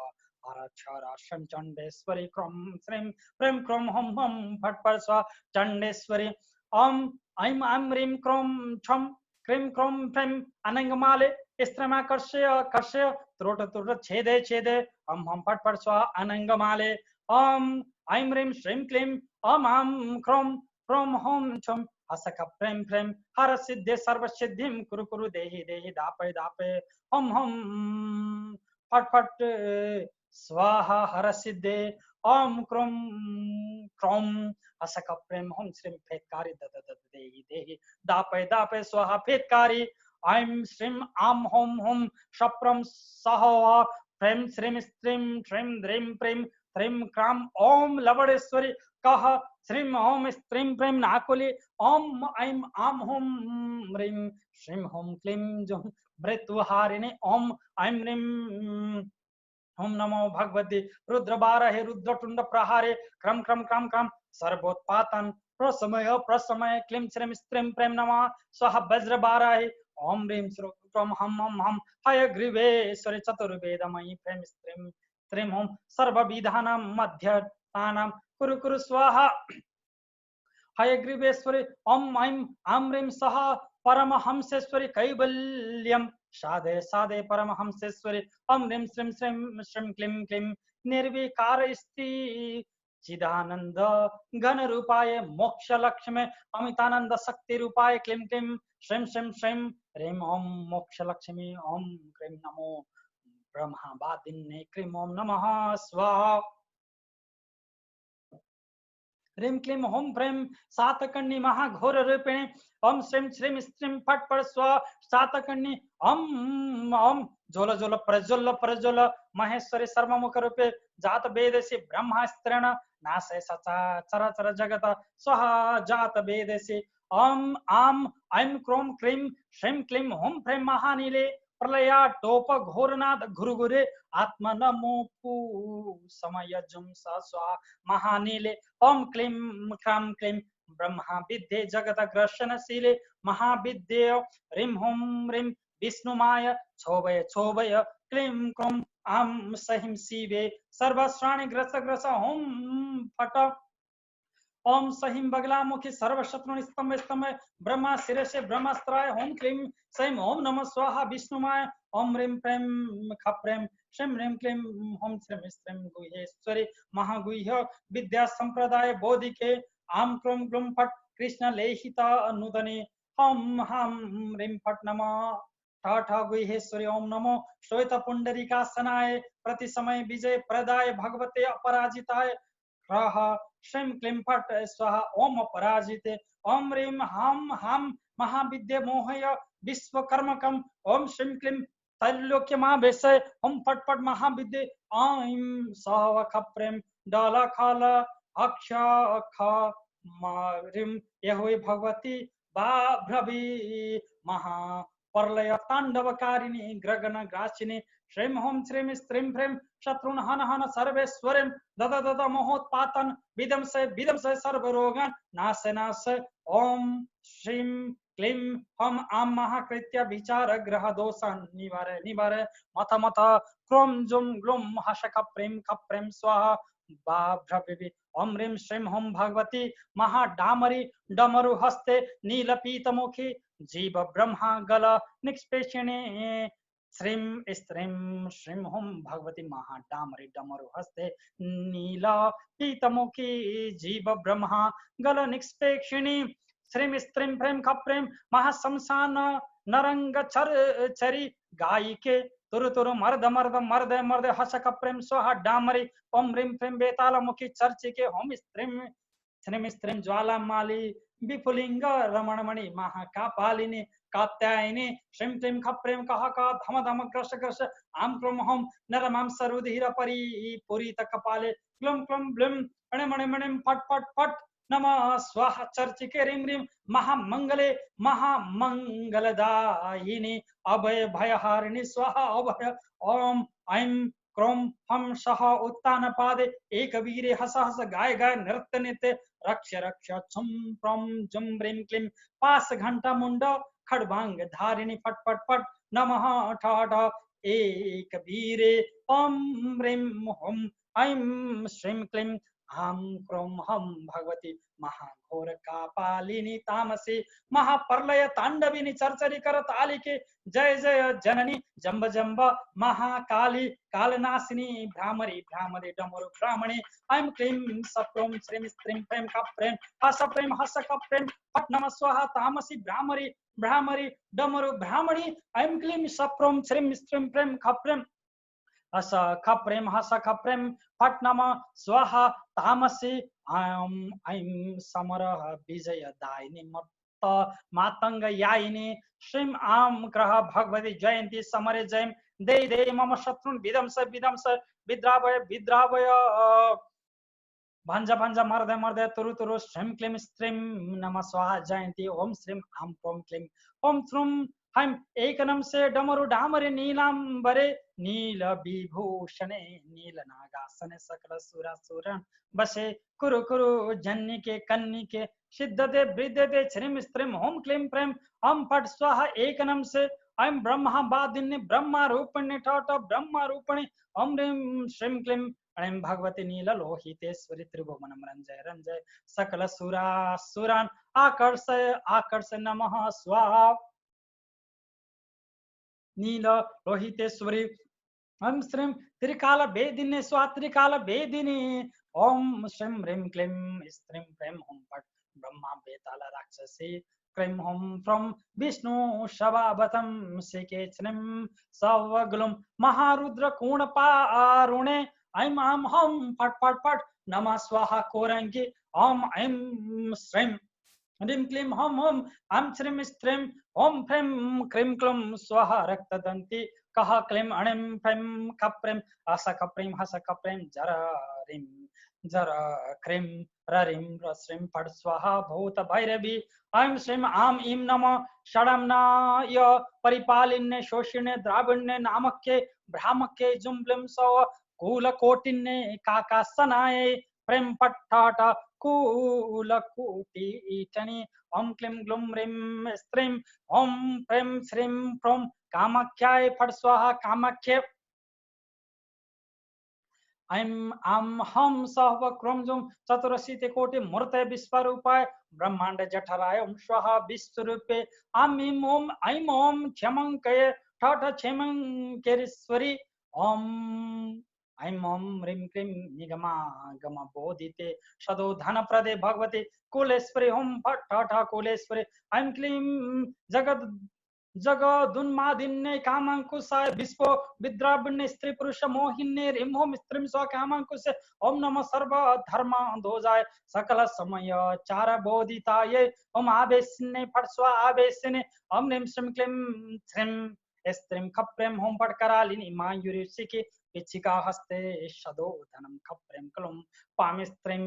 हर क्षरा चंडेश्वरी क्रों श्रीं प्रें क्रों हुं हुं फट् फट् स्वा चंडेश्वरी ओम ऐं आं ह्रीं क्रों छं क्रीं क्रों फ्रैं अनंगमाले स्त्रमाकर्ष्य कर्ष्य त्रोट त्रोट छेदे छेदे हम फट् फट् स्वा अनंगमाले ओम ऐं ह्रीं श्रीं क्लीं ओम आं क्रों क्रों हुं छुं असख प्रें प्रें हर सिद्धे सर्व सिद्धिं कुरु कुरु देहि देहि दापय दापय हुं हुं फट् फट् स्वाहा हर सिद्धे ओम क्रों क्रों असख प्रें हुं श्रीं फेत्कारी दद दद देहि देहि दापय दापय स्वाहा फेत्कारी ऐं श्रीं आं हुं हुं शप्रं सह प्रें श्रीं स्त्रीं श्रीं द्रीं प्रें त्रीं क्रां ओम लवणेश्वरी कह श्रीं ओम स्त्रीं प्रें नाकुली ओम ऐं आं हुं ह्रीं श्रीं हुं क्लीं जुं मृत्युहारिणी ओम ऐं ह्रीं ओम नमो भगवते रुद्रबारहे रुद्रतुंड प्रहारे क्रम क्रम क्रम क्रम सर्वोत्पातन प्रसमय प्रसमय क्लीं श्रीं स्त्रीं प्रेम नमः स्वाहा वज्रबारहे ओम ह्रीं श्रीं हम हयग्रीवेश्वरी चतुर्वेदमयी प्रेम स्त्रीं त्रीं हुं सर्वविधानां मध्यतानां कुरु कुरु स्वाहा हयग्रीवेश्वरी ओम ऐं आं ह्रीं सह परमहंसेश्वरी कैवल्यं साधे साधे परमहंसेश्वरी ओम ह्रीं श्रीं श्रीं श्रीं क्लीं क्लीं निर्विकारस्ति चिदानंद घन रूपाय मोक्ष लक्ष्मी अमितानंद शक्ति रूपाय क्लीं क्लीं श्रीं श्रीं श्रीं ह्रीं ओम मोक्ष लक्ष्मी ओम क्लीं नमो ब्रह्मा वादिन्ये क्लीं ओम नमः स्वाहा ह्रीं क्लीं हुं फ्रैं सातकर्णी महाघोर रूपिणी ओम श्रीं श्रीं स्त्रीं फट् फट् स्वाहा सातकर्णी ओम ओम ज्वल ज्वल प्रज्वल प्रज्वल महेश्वरी सर्वमुख रूपे जात वेदसी ब्रह्मास्त्रेण नाशे चर चर जगत स्वाहा जात वेदसी ओम आम ऐं क्रों क्रीं श्रीं क्लीं हुं फ्रैं महानीले प्रलया टोप घोरनाद घुरुगुरे आत्मा नमोपु समय जुम स्वाहा महानीले ओम क्लीं क्रां क्लीं ब्रह्मा विद्ये जगत ग्रसनशीले महाविद्ये ह्रीं हुं ह्रीं विष्णुमाय क्षोभय क्षोभय क्लीं क्रों आं सहिं शिवे सर्वश्राणि ग्रस ग्रस हुं फट ओम सहिम बगलामुखी सर्वशत्रुनि स्तंभ स्तंभ ब्रह्मा शिरसे ब्रह्मास्त्राय ओम क्लीं सैं ओम नमः स्वाहा विष्णुमाय ओम ह्रीं प्रेम खप्रेम श्रीं ह्रीं क्लीं ओम श्रीं स्त्रीं गुह्येश्वरी महागुह्य विद्या संप्रदाय बोधिके आम क्रोम ग्लुम फट कृष्ण लेहिता नूतने हम ह्रीं फट नमः ठ गुह्येश्वरी ओम नमो श्वेत पुंडरीकासनाय प्रति समय विजय प्रदाय भगवते अपराजिताय श्रीं क्लीं फट स्वाहा ओम अपराजिते ओम ह्रीं हम महाविद्य मोहय विश्वकर्मकम ओम श्रीं क्लीं त्रैलोक्य महावेशय ओम फट फट महाविद्य ऐं सव खप्रेम डाला खाल अक्ष ख ह्रीं यहुई भगवती बाभ्रवी महा प्रलय तांडवकारिणी ग्रगन ग्रासिनी श्रीं होम श्रीं स्त्रीं फ्रीं शत्रुन हन हन सर्वेश्वरीं दद दद महोत्पातन विदंस सर्वरोगन नाश नाश ओम श्रीं क्लीं हम आम महाकृत्य विचार ग्रह दोष निवारे निवारे मथ मथ क्रोम जुम ग्लुम हशक प्रेम स्वाहा बाभ्रवी ओम ह्रीं श्रीं होम भगवती महाडामरी डमरु हस्ते नीलपीतमुखी जीव ब्रह्मा गल निष्पेषिणी श्रीं स्त्रीं श्रीं होम भगवती महाडामरी डमरु हस्ते नीला पीतमुखी जीव ब्रह्मा गल निष्पेक्षिणी श्रीं स्त्रीं प्रेम खप्रेम महाशमशान नरंग चर चरी गायिके तुरु तुरु मर्द मर्द मर्द मर्द हसक प्रेम स्वाहा डामरी ओम ह्रीं प्रेम बेताल मुखी चर्चिके होम स्त्रीं श्रीं स्त्रीं ज्वाला माली विपुलिंग रमणमणि महाकापालिनी कात्यायनी श्रीं क्लीं खप्रेम कह का धम धम कृष कृष आम क्रोम होम नरमाम सरुधिर परी पुरीत कपाले क्लुम क्लुम ब्लुम मणि मणि फट फट फट नमः स्वाहा चर्चिके ह्रीं ह्रीं महामंगले महामंगलदायिनी अभय भयहारिणी स्वाहा अभय ओम ऐं क्रोम हम सह उत्तान पादे एक वीरे हस हस गाय गाय नृत्य नित्य रक्ष रक्ष छुम प्रम जुम ह्रीं क्लीं पास घंटा मुंड खड़बांग धारिणी फट फट फट नमः ठ एक वीरे ओम ह्रीं होम ऐं श्रीं क्लीं हम क्रोम हम भगवती महाघोर कापालिनी तामसी महाप्रलय तांडविनी चरचरी कर तालिके जय जय जननी जंब जंब महाकाली कालनाशिनी भ्रामरी भ्रामरी डमरु भ्रामणी ऐं क्लीं सप्रोम श्रीं स्त्रीं प्रेम कप्रेम हस कप्रेम फट नमः स्वाहा तामसी भ्रामरी भ्रामरी डमरु भ्रामणी ऐं क्लीं सप्रोम श्रीं स्त्रीं प्रेम कप्रेम हस खप्रेम हस खप्रेम फट नमः स्वाहा तामसी ऐं समर विजय दायिनी मत्त मातंग यायिनी श्रीं आम ग्रह भगवती जयंती समरे जयं दे दे मम शत्रुन विदंस विदंस विद्रावय विद्रावय भंज भंज मर्द मर्द तुरु तुरु श्रीं क्लीं स्त्रीं नमः स्वाहा जयंती ओम श्रीं आम क्रोम क्लीं ओम श्रूम हम एक नम से डमरु डामरे नीलांबरे नील विभूषणे नील नागासने सकल सुरासुरन बसे कुरु कुरु जन्नी के कन्नी के सिद्धते वृद्धते श्रीं स्त्रीं होम क्लीं प्रेम हम फट स्वाहा एक नम से ऐं ब्रह्मा बादिन्य ब्रह्मा रूपिण्य ठट ब्रह्मा रूपिणी ओम ह्रीं श्रीं क्लीं ऐं भगवती नील लोहितेश्वरी त्रिभुवन रंजय रंजय सकल सुरासुरान आकर्षय आकर्षय नमः स्वाहा नील लोहितेश्वरी हम श्रीं त्रिकाल वेदिनी स्वा त्रिकाल वेदिनी ओम श्रीं ह्रीं क्लीं स्त्रीं प्रेम होम फट ब्रह्मा बेताल राक्षसी क्लीं होम फ्रॉम विष्णु शवावतम सिके श्रीं सवग्लुम महारुद्र कोण पारुणे ऐं आम हम फट फट फट नमः स्वाहा कोरंगी ओम ऐं श्रीं ह्रीं क्लीं हम हम ऐं श्रीं स्त्रीं ओम फ्रीं क्रीं क्लुम स्वाहा रक्तदंती कह क्लीं अणिं फ्रीं खप्रें हस खप्रीं हस खप्रें जर ह्रीं जर क्रीं ररीं रश्रीं फट स्वाहा भूत भैरवी ऐं श्रीं आम ईं नमः षडम्नाय परिपालिन्ये शोषिणे द्राविण्ये नामक्ये भ्रामक्ये जुम्ब्लिं सव कूलकोटिन्ये काकासनाय प्रेम पट्टाट कूलकूटीटनी ओम क्लीं ग्लुम ह्रीं स्त्रीं ओम प्रेम श्रीं प्रोम कामाख्याय फट स्वाहा कामाख्ये ऐम आम हम सहव क्रमजुम चतुरशीते कोटि मूर्ते विश्वरूपाय ब्रह्मांड जठराय ओम स्वाहा विश्वरूपे आम इम ओम ऐम ओम क्षमं कये ठठ क्षमं केरीश्वरी ओम ऐम ओम ह्रीं क्लीं निगमा गम बोधिते सदो धन प्रदे भगवते कुलेश्वरी ओम फट ठठ कुलेश्वरी ऐं क्लीं जगद जगदुन्मादिन्ये कामांकुशाय विश्व विद्राविण्य स्त्री पुरुष मोहिन्ये ह्रीं ओम स्त्रीं स्व कामांकुश ओम नमः सर्व धर्म ध्वजाय सकल समय चार बोधिताय ओम आवेशिन्ये फट स्व आवेशिने ओम ह्रीं श्रीं क्लीं श्रीं स्त्रीं खप्रें ओम फट करालिनी मायूरिषिके पिच्छिका हस्ते शदो धनम खप्रें क्लुं पामि स्त्रीं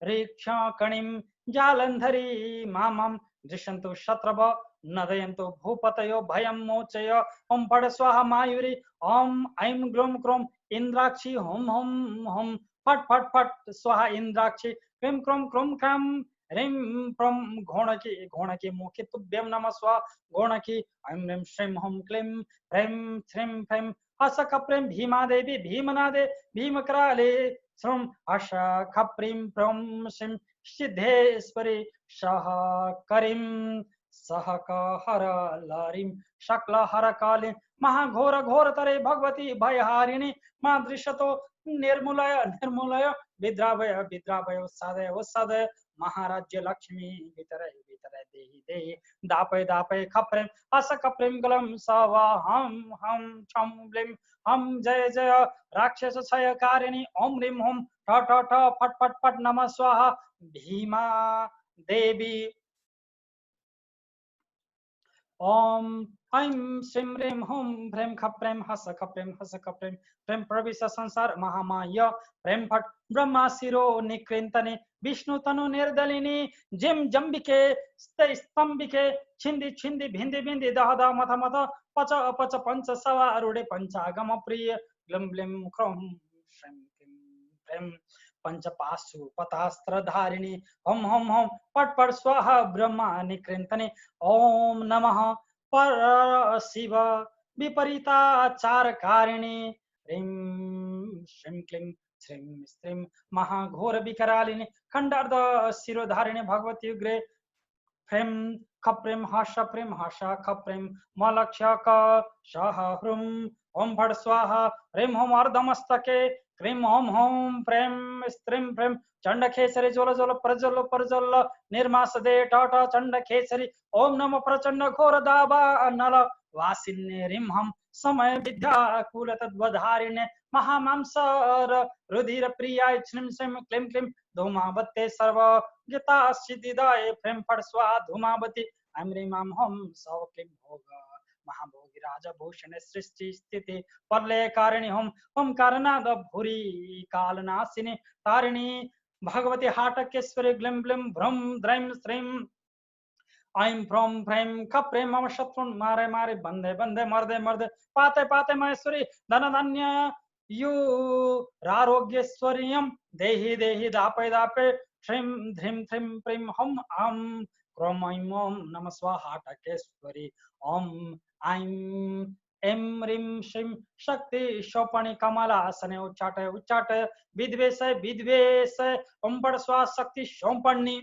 रीक्षा कणिं जालंधरी मामं दृश्यन्तु शत्रव नदयन्तु भूपतयो भयं मोचय ओम फट स्वाहा मायूरी ओम ऐं ग्लूं क्रों इंद्राक्षी होम होम होम फट फट फट स्वाहा इंद्राक्षी क्रीं क्रों क्रों क्रां ह्रीं प्रों घोणकी मुखे तुभ्यं नमः स्वाहा घोणकी ऐं ह्रीं श्रीं होम क्लीं ह्रीं श्रीं फ्रीं हस खप्रीं भीमा देवी भीमनादे भीमकराले श्रुं हस खप्रीं प्रों श्रीं सिद्धेश्वरी सह करीं सहक हर लारीं शकल हर काली महाघोर घोर तरे भगवती भयहारिणी मां दृश्यतो निर्मूलय निर्मूलय विद्रावय विद्रावय उस्सादय उस्सादय महाराज्य लक्ष्मी वितरय वितरय देहि देहि दापय दापय खप्रें हस खप्रें गलम सवा हम छम ब्लिम हम जय जय राक्षस क्षय कारिणी ओम ह्रीं ओम ठ ठ ठ फट फट फट नमः स्वाहा भीमा देवी ओम ऐं श्रीं ह्रीं हुं ह्रीं खप्रें हस खप्रें प्रेम प्रविश संसार महामाय प्रेम फट ब्रह्मा शिरो निकृंतने विष्णु तनु निर्दलिनी जिम जंबिके स्तंभिके छिंदि छिंदि भिंदि भिंदि दह दह मथ मथ पच अपच पंच सवा अरुड़े पंचागम प्रिय ग्लम ग्लिम क्रम श्रीं प्रेम पंचपाशु पतास्त्र धारिणी हम पट पट स्वाहा ब्रह्मा निकृंतने ओम नमः पर शिव विपरीताचार कारिणी ह्रीं श्रीं क्लीं श्रीं स्त्रीं महाघोर विकरालिनी खंडार्ध शिरोधारिणी भगवती उग्रे फ्रें खप्रें हर्ष खप्रें मलक्ष क शह ह्रूं ओम फट स्वाहा ह्रीं ओम अर्धमस्तके क्रीं ओम होम प्रेम स्त्रीं प्रेम चंडखेसरी जोल जोल प्रज्वल प्रज्वल निर्मास दे ट चंडखेसरी ओम नमो प्रचंड घोर दावा नल वासिन्ये ह्रीं हम समय विद्या कुल तद्वधारिणे महामांसर रुधिर प्रियाय श्रीं श्रीं क्लीं क्लीं धूमावते सर्व गीता सिद्धिदाय प्रेम फट स्वाहा धूमावती ऐं ह्रीं हम सौ क्लीं भोग महाभोगी राजभूषण सृष्टि स्थिति प्रलय कारिणी ओम कारनाद भूरी कालनाशिनी तारिणी भगवती हाटकेश्वरी ग्लिम ग्लिम भ्रम द्रैं श्रीं ऐं फ्रौं फ्रैं खप्रें मम शत्रुन् मारे मारे बंधे बंधे मर्दे मर्दे पाते पाते महेश्वरी धन धन्य यू रारोग्येश्वर्यं देहि देहि दापे दापे श्रीं ध्रीं थ्रीं प्रीं हम आम क्रोम ऐं ओम नमः स्वाहा हाटकेश्वरी ओम ऐं ऐं ह्रीं श्रीं शक्ति शोपणी कमलासने उच्चाटय उच्चाटय विद्वेषय विद्वेषय ओम फट स्वाहा शक्ति शोपणी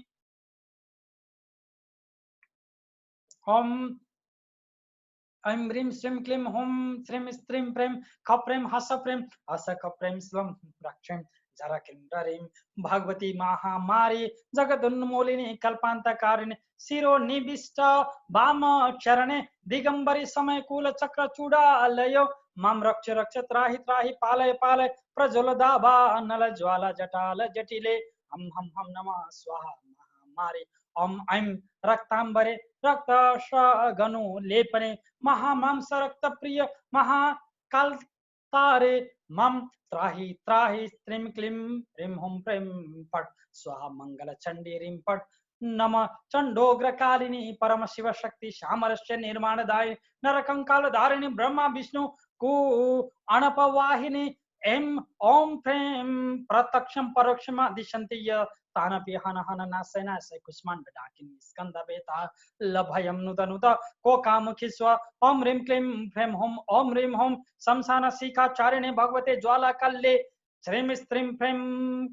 ओम ऐं ह्रीं श्रीं क्लीं हुं श्रीं स्त्रीं प्रेम खप्रें हस खप्रें स्लम रक्षें जरकिंडरीं भगवती महामारी जगदुन्मूलिनी कल्पांतकारिणी शिरो निविष्ट वाम चरणे दिगंबरी समय कूल चक्र चूड़ालयो मां रक्ष रक्ष त्राहि त्राहि पालय पालय प्रज्वल दाभा नल ज्वाला जटाल जटिले हम नमः स्वाहा महामारी ओम ऐं रक्तांबरे रक्त गनु लेपने महामांस रक्त प्रिय महाकालतारे मम त्राहि त्राहि स्त्रीं क्लीं ह्रीं हुं प्रेम फट स्वाहा मंगल चंडी ह्रीं फट नम चंडोग्र कालिनी परम शिव शक्ति सामरस्य निर्माणदायिनी नरकंकाल धारिणी ब्रह्मा विष्णु कु अणपवाहिनी ऐं ओम प्रेम प्रत्यक्षं परोक्षं दिशन्ति य तानपि हन हन नासय नासय कुष्मांड डाकिनी स्कंद बेता लभयं नुत नुत कोकामुखी स्व ओम ह्रीं क्लीं फ्रें हुं ओम ह्रीं हुं शमशान शिखा चारिणे भगवते ज्वाला कल्ले श्रीम स्त्रीम प्रेम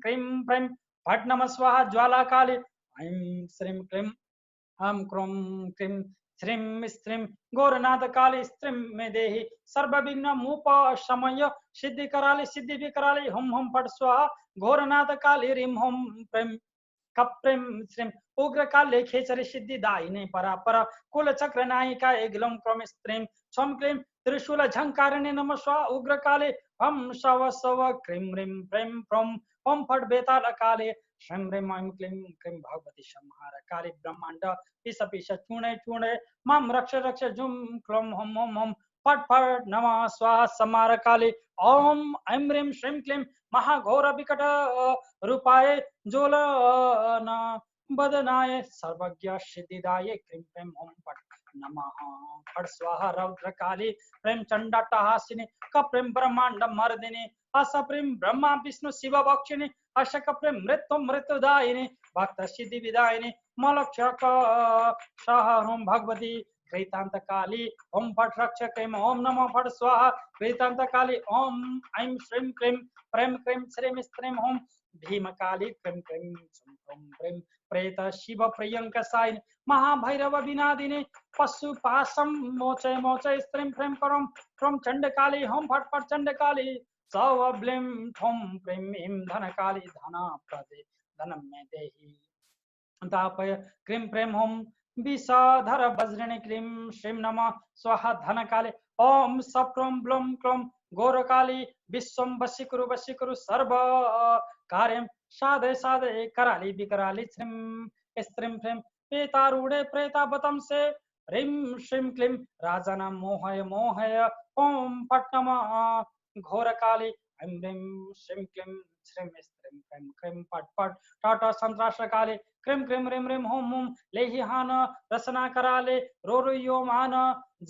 क्रीम प्रेम फट नमः स्वाहा ज्वाला काली ऐं श्रीम क्लीम हम क्रोम क्रीम श्रीम स्त्रीम गौरनाथ काली स्त्रीम में देहि सर्वविघ्न मूप समय सिद्धि कराली सिद्धि भी कराली हम फट स्वाहा घोरनाथ काली रिम हम प्रेम कप्रेम श्रीम उग्र काले खेचरी सिद्धि दायिने परापर कुल चक्र नायिका एग्लम क्रम स्त्रीम स्वम क्लीम त्रिशूल झंकारणे नमः स्वाहा उग्र काले हम शव सव क्रीम रिम प्रेम प्रोम ओम फट बेताल काले श्रीम रिम ऐं क्लीम क्रीम भगवती संहार काली ब्रह्मांड पिस पिस चूणे चूणे मम रक्ष रक्ष जुम क्लोम हम फट फट नमः स्वाहा समार काले ओम ऐं ह्रीं श्रीं क्लीं महाघोर विकट रूपाय जोल न बदनाय सर्वज्ञ सिद्धिदाय क्रीं प्रेम ओम फट नमः फट स्वाहा रौद्र काली प्रेम चंडाटहासिनी कप्रेम ब्रह्मांड मर्दिनी असप्रेम ब्रह्मा विष्णु शिव बक्षिणी अशक प्रेम मृत्यु मृत्युदायिनी भक्त सिद्धि विदायिनी मलक्षक सहम भगवती कृतांत काली ओम फट रक्षक ओम नमः फट स्वाहा कृतांत काली ओम ऐं श्रीं क्लीं प्रेम क्रीं श्रीं स्त्रीं ओम भीम काली क्रीं क्रीं प्रेम प्रेत शिव प्रियंक साइन महाभैरव विनादिनी पशुपाशम मोचय मोचय स्त्रीं प्रेम करम फ्रम चंड काली होम फट फट चंड काली सवब्लिम ठोम प्रेम इम धन काली धना प्रदे धनम में देहि तापय क्रीं प्रेम होम विषधर वज्रिणी क्रीं श्रीं नमः स्वाहा धन काले ओम सप्रोम ब्लोम क्लोम घोर काली विश्वम वशीकुरु सर्व कार्यम साधे साधे कराली विकराली श्रीं स्त्रीं प्रेम पेतारूढ़े प्रेतावतम से ह्रीं श्रीं क्लीं राजना मोहय मोहय ओम फट नमः घोर काली ऐं ह्रीं श्रीं क्लीं श्रीं स्त्रीं क्रीं क्रीं फट फट टाटा संत्राश काली क्रीं क्रीं ह्रीं ह्रीं होम होम लेहि हान रसना कराले रो यो मान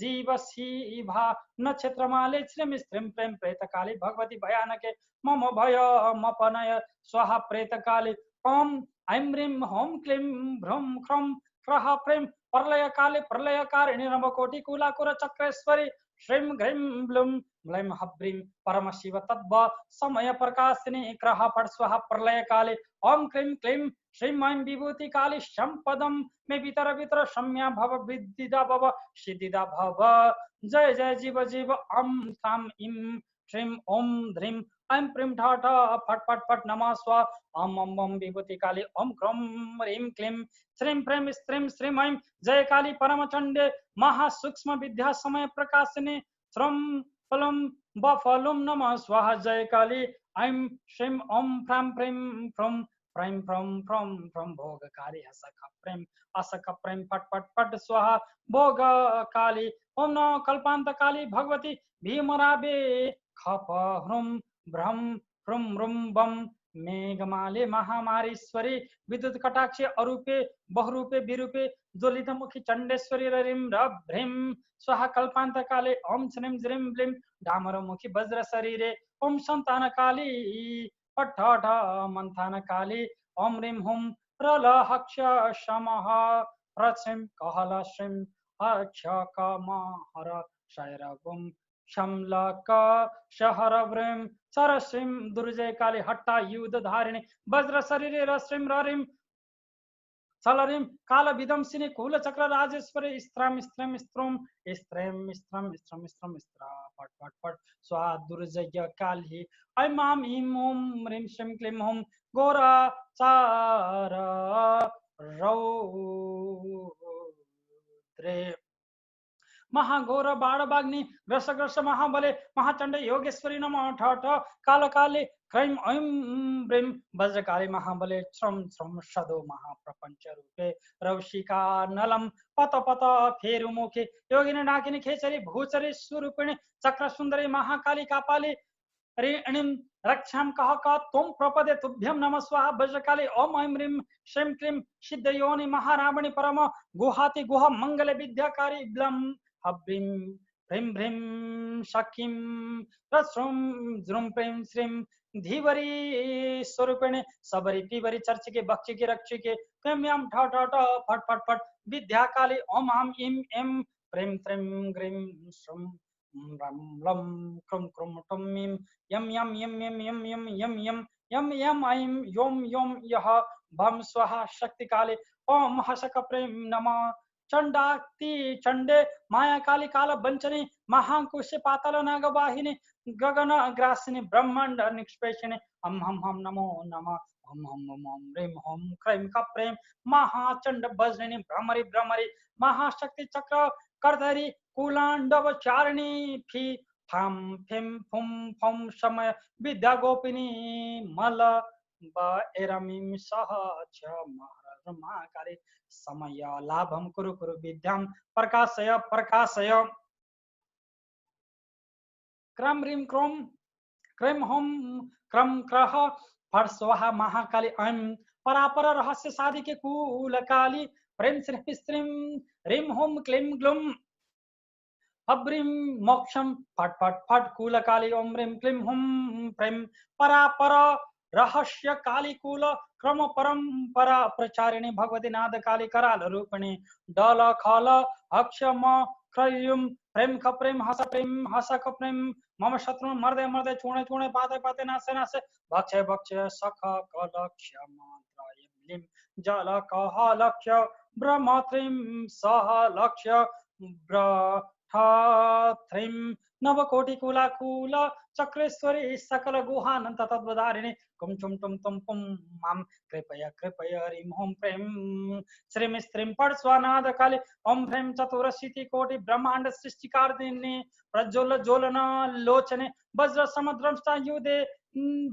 जीव सी भा नक्षत्र माले श्रीं स्त्रीं प्रेम प्रेत काली भगवती भयानके मम भय मपनय स्वाहा प्रेत काली ओम ऐं ह्रीं होम क्लीं भ्रूम क्रम क्रह प्रेम प्रलय काले प्रलय कारिणी नवकोटि कुलाकुर चक्रेश्वरी श्रीं घ्रीं ब्लूम ब्लैम हब्रीं परम शिव तद्व समय प्रकाशिनी क्रह फट स्वाहा प्रलय काले ओम क्रीं क्लीं श्रीं ऐं विभूति काली संपदम में वितर वितर सम्या भव विद्दिदा भव सिद्धिदा भव जय जय जीव जीव अम ताम इम श्रीं ओम ध्रीं ऐं प्रीं ठाठ फट फट फट नमः स्वा ओम ओम ओम विभूति काली ओम क्रम ह्रीं क्लीं श्रीं प्रेम स्त्रीं श्रीं ऐं जय काली परम चंडे महासूक्ष्म विद्या समय प्रकाशिनी श्रम फलम बफलम नमः स्वाहा जय काली ऐं श्रीं ओम फ्रां प्रीं फ्रम प्रेम फ्रम फ्रम फ्रम भोग काली असक प्रेम फट फट फट स्वाहा भोग काली ओम नमः कल्पांत काली भगवती भीमराबे खप ह्रुम भ्रम ह्रुम ह्रुम बम मेघमाले महामारीश्वरी विद्युत कटाक्षे अरूपे बहुरूपे विरूपे ज्वलित मुखी चंडेश्वरी रिम ह्रीं स्वाहा कल्पांत काले ओम श्रीं ज्रीं ब्लीं डामर मुखी वज्र शरीरे ओम संतान काली पठ मंथान काली ओम ह्रीं हुं प्रलहक्ष शमः प्रश्रीं कहल श्रीं अक्ष कमहर शैरवम शमलक शहर व्रीं सरश्रीं दुर्जय काली हट्टा युद्ध धारिणी वज्र शरीरे रश्रीं ररीं सलरीं काल विदंसिनी कुल चक्र राजेश्वरी स्त्रम स्त्रम स्त्रुम स्त्रम स्त्रम स्त्रम स्त्रम स्त्रा फट फट फट स्वा दुर्जय काली ऐं माम ईं ओम ह्रीं श्रीं क्लीं हुं गोरा चार रौद्रे महाघोर बाणबाग्नि ग्रस ग्रस महाबले महाचंड योगेश्वरी नमः ठठ काल काले क्रीं ऐं ब्रीं वज्रकाली महाबले श्रम श्रम शदो महाप्रपंच रूपे रौशिका नलम पत पत फेरु मुखे योगिनी नागिनी खेचरी भूचरी स्वरूपिणी चक्र सुंदरी महाकाली कापाली ऋणिं रक्षां कह का तुम प्रपदे तुभ्यं नमः स्वाहा वज्रकाली ओम ऐं ह्रीं श्रीं क्लीं सिद्धयोनि महारावणि परम गुहाति गुह मंगल विद्याकारी ब्लम हब्रीं ह्रीं ह्रीं शकीं रस्रुं ज्रुं प्रेम श्रीं धीवरी स्वरूपिणी सबरी पीवरी चर्चिके बक्षिके रक्षिके क्रीम्यां ठ ठ ठ फट फट फट विद्या काली ओम आम इम एम प्रेम त्रेम ग्रीं श्रुं ram lam krum krum tum mim yam yam yam yam yam yam yam yam yam yam aim yom yom yah bham swaha shakti kale om hasaka prem nama चंडाक्ति चंडे माया काली काल बंचनी महाकुश पाताल नागवाहिनी गगन ग्रासिनी ब्रह्मांड निष्पेषिनी हम नमो नमः हम हम ह्रीं हम क्रीं कप्रेम महाचंड वज्रिनी भ्रमरी भ्रमरी महाशक्ति चक्र करधरी कुलांडव चारिणी फी फम फिम फुम फम समय विद्या गोपिनी मल एरमीम सह महाराज महाकाली समय लाभम कुरु कुरु विद्याम प्रकाशय प्रकाशय क्रम रीम क्रोम क्रीम होम क्रम क्रह फट स्वाहा महाकाली ऐं परापर रहस्य साधि के कूल काली प्रेम श्री स्त्रीम रीम होम क्लीम ग्लुम अब्रीम मोक्षम फट फट फट कूल काली ओम रीम क्लीम होम प्रेम परापर रहस्य काली कूल क्रम परंपरा प्रचारिणी भगवती नाद काली कराल रूपिणी डल खल अक्षम क्रयुम प्रेम खप्रेम हस खप्रेम मम शत्रु मर्दे मर्दे चूणे चूणे पाते पाते नासे नासे भक्षे भक्षे सख कलक्ष्य मंत्रायम जल कह लक्ष्य ब्रह्मत्रिम सह लक्ष्य ब्रह्मत्रिम नवकोटि कुला कूल चक्रेश्वरी सकल गुहानंत तत्वधारिणी कुम चुम तुम तुम पुम माम कृपया कृपया रीम होम प्रेम श्रीम स्त्रीम पड़ स्वानाद काली ओम प्रेम चतुरशीति कोटि ब्रह्मांड सृष्टिकारदिनी प्रज्वल ज्वलन लोचने वज्र समुद्रम युदे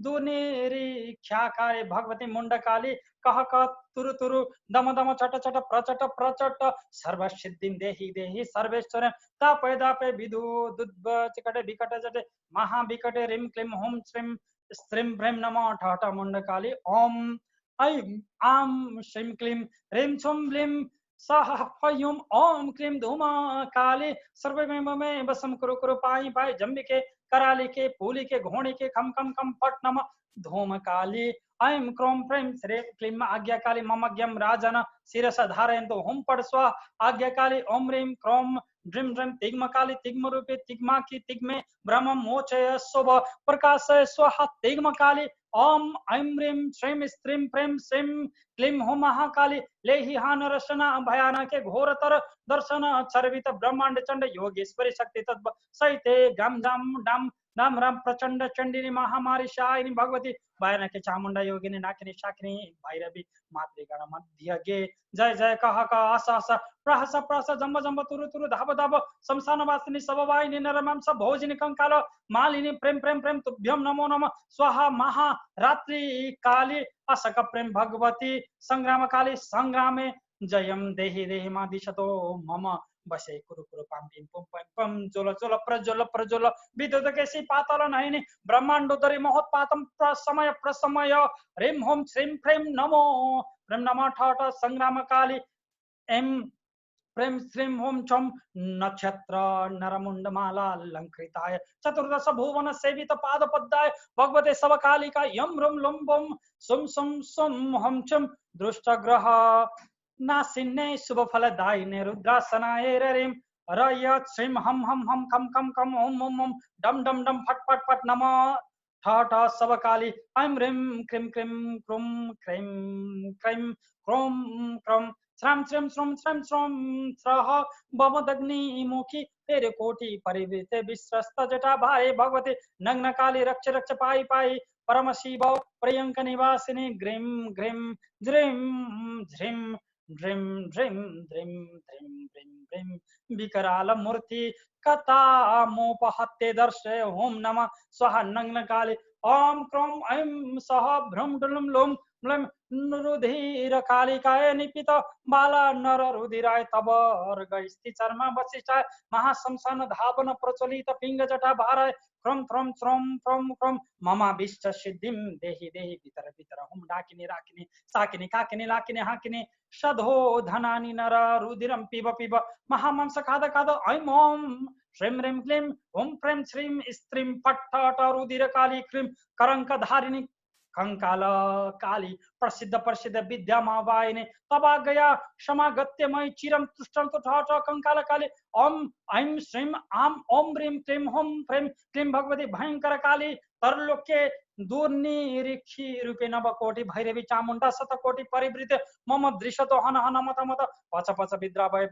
दुनेरी ख्याकारे भगवती मुंडकाली कह क तुरु तुरु दम दम चट चट प्रचट प्रचट सर्व सिद्धिं देहि देहि सर्वेश्वर तापय दापय विदु दुद्व चिकटे विकटे जटे महा विकटे रीम क्लीम होम श्रीम स्त्रीम प्रेम नमो ठाठ मुंडकाली ओम ऐं आम श्रीम क्लीम रीम छुम ब्लीम सह फयुम ओम क्लीम धूमा काली सर्वे में बसम कुरु कुरु पाई पाई जम्बिके कराली के पूली के घोड़ी के खम खम खम पट नम धूम काली ऐं क्रोम प्रेम श्री क्लीम आज्ञा काली ममज्ञम राजन शिरस धारयन्तु हुम पट स्व आज्ञा काली ओम रीम क्रोम ड्रीम ड्रीम तिग्म काली तिग्म रूपे तिग्मा की तिग्मे ब्रह्म मोचय शुभ प्रकाशय स्वाहा तिग्म काली ओम ऐं ह्रीं श्रीं स्त्रीं प्रेम श्रीं क्लीं हुम महाकाली लेहि हान रचना भयान के घोरतर दर्शन चर्वित ब्रह्मांड चंड योगेश्वरी शक्ति तत्व सहिते गम जम डम नम राम प्रचंड चंडिनी महामारी शायिनी भगवती भयान के चामुंडा योगिनी नाकिनी शाकिनी भैरवी मातृगण मध्य गे जय जय कह का आशा आशा प्रहस प्रहस जम्ब जम्ब तुरु तुरु धाब धाब शमशान वासिनी सबवाहिनी नरमांस भोजिनी कंकाल मालिनी प्रेम प्रेम प्रेम तुभ्यम नमो नमः स्वाहा महा रात्रि काली असक प्रेम भगवती संग्राम काली संग्रामे जयम देहि देहि मा दिशतो मम बसे कुरु कुरु पम पिम पम पम पम जोल जोल प्रज्वल प्रज्वल विद्युत केसी पाताल नयनी ब्रह्मांडोदरी महोत्पातम प्रसमय प्रसमय ह्रीं होम श्रीं प्रेम नमो प्रेम नमः ठाठ संग्राम काली एम प्रेम श्रीं होम चम नक्षत्र नरमुंडमाला अलंकृताय चतुर्दश भुवन सेवित पाद पद्माय भगवते सबकालिका यम रुम लुम बम सुम सुम सुम हम चम दृष्ट ग्रह नासिन्ने शुभ फलदायिने रुद्रासनाय रीं रयत श्रीं हम खम खम खम ओम ओम ओम डम डम डम फट फट फट नमः ठाठ सबकाली ऐं ह्रीं क्रीं क्रीं क्रूं क्रीं क्रीं क्रों क्रम श्रम श्रम श्रम श्रम श्रम स्रह बमदग्नि मुखी तेरे कोटि परिवृत विश्वस्त जटा भाई भगवती नग्न काली रक्ष रक्ष पाई पाई परम शिव प्रियंक निवासिनी ग्रीं ग्रीं ज्रीं झ्रीं ड्रीम ड्रीम ड्रीम ड्रीम ड्रीम ड्रीम विकराल मूर्ति कथा मोपहत्ते दर्शय ओम नमः स्वाहा नग्न काली ओम क्रोम ऐं सह भ्रम डुलुम लोम म्लम रुधिर कालिकाय निपित बाला नर रुधिराय तब स्थित चर्मा वशिष्ठाय महाशमशान धावन प्रचलित पिंग जटा भाराय क्रम क्रम क्रम क्रम क्रम ममाभिष्ट सिद्धिं देहि देहि पितर पितर हुम डाकिनी राकिनी साकिनी काकिनी लाकिनी हाकिनी शधो धनानि नर रुधिरं पिब पिब महामांस खाद खाद ऐं ओम श्रीं ह्रीं क्लीं ओम प्रेम श्रीं स्त्रीं फट् फट् रुधिर काली क्रीं करंक धारिणी कंकाल काली प्रसिद्ध प्रसिद्ध विद्या महावाहिनी तब आ गया समागत्य मई चिरम तुष्टम तो ठा कंकाल काली ओम ऐं श्रीम आम ओम ह्रीं क्लीं होम फ्रीं क्लीं भगवती भयंकर काली तरलोके दूर्निरीक्षी रूपे नवकोटि भैरवी चामुंडा शतकोटि परिवृत मम दृश्यतो हन हन मत मत पच पच विद्राभय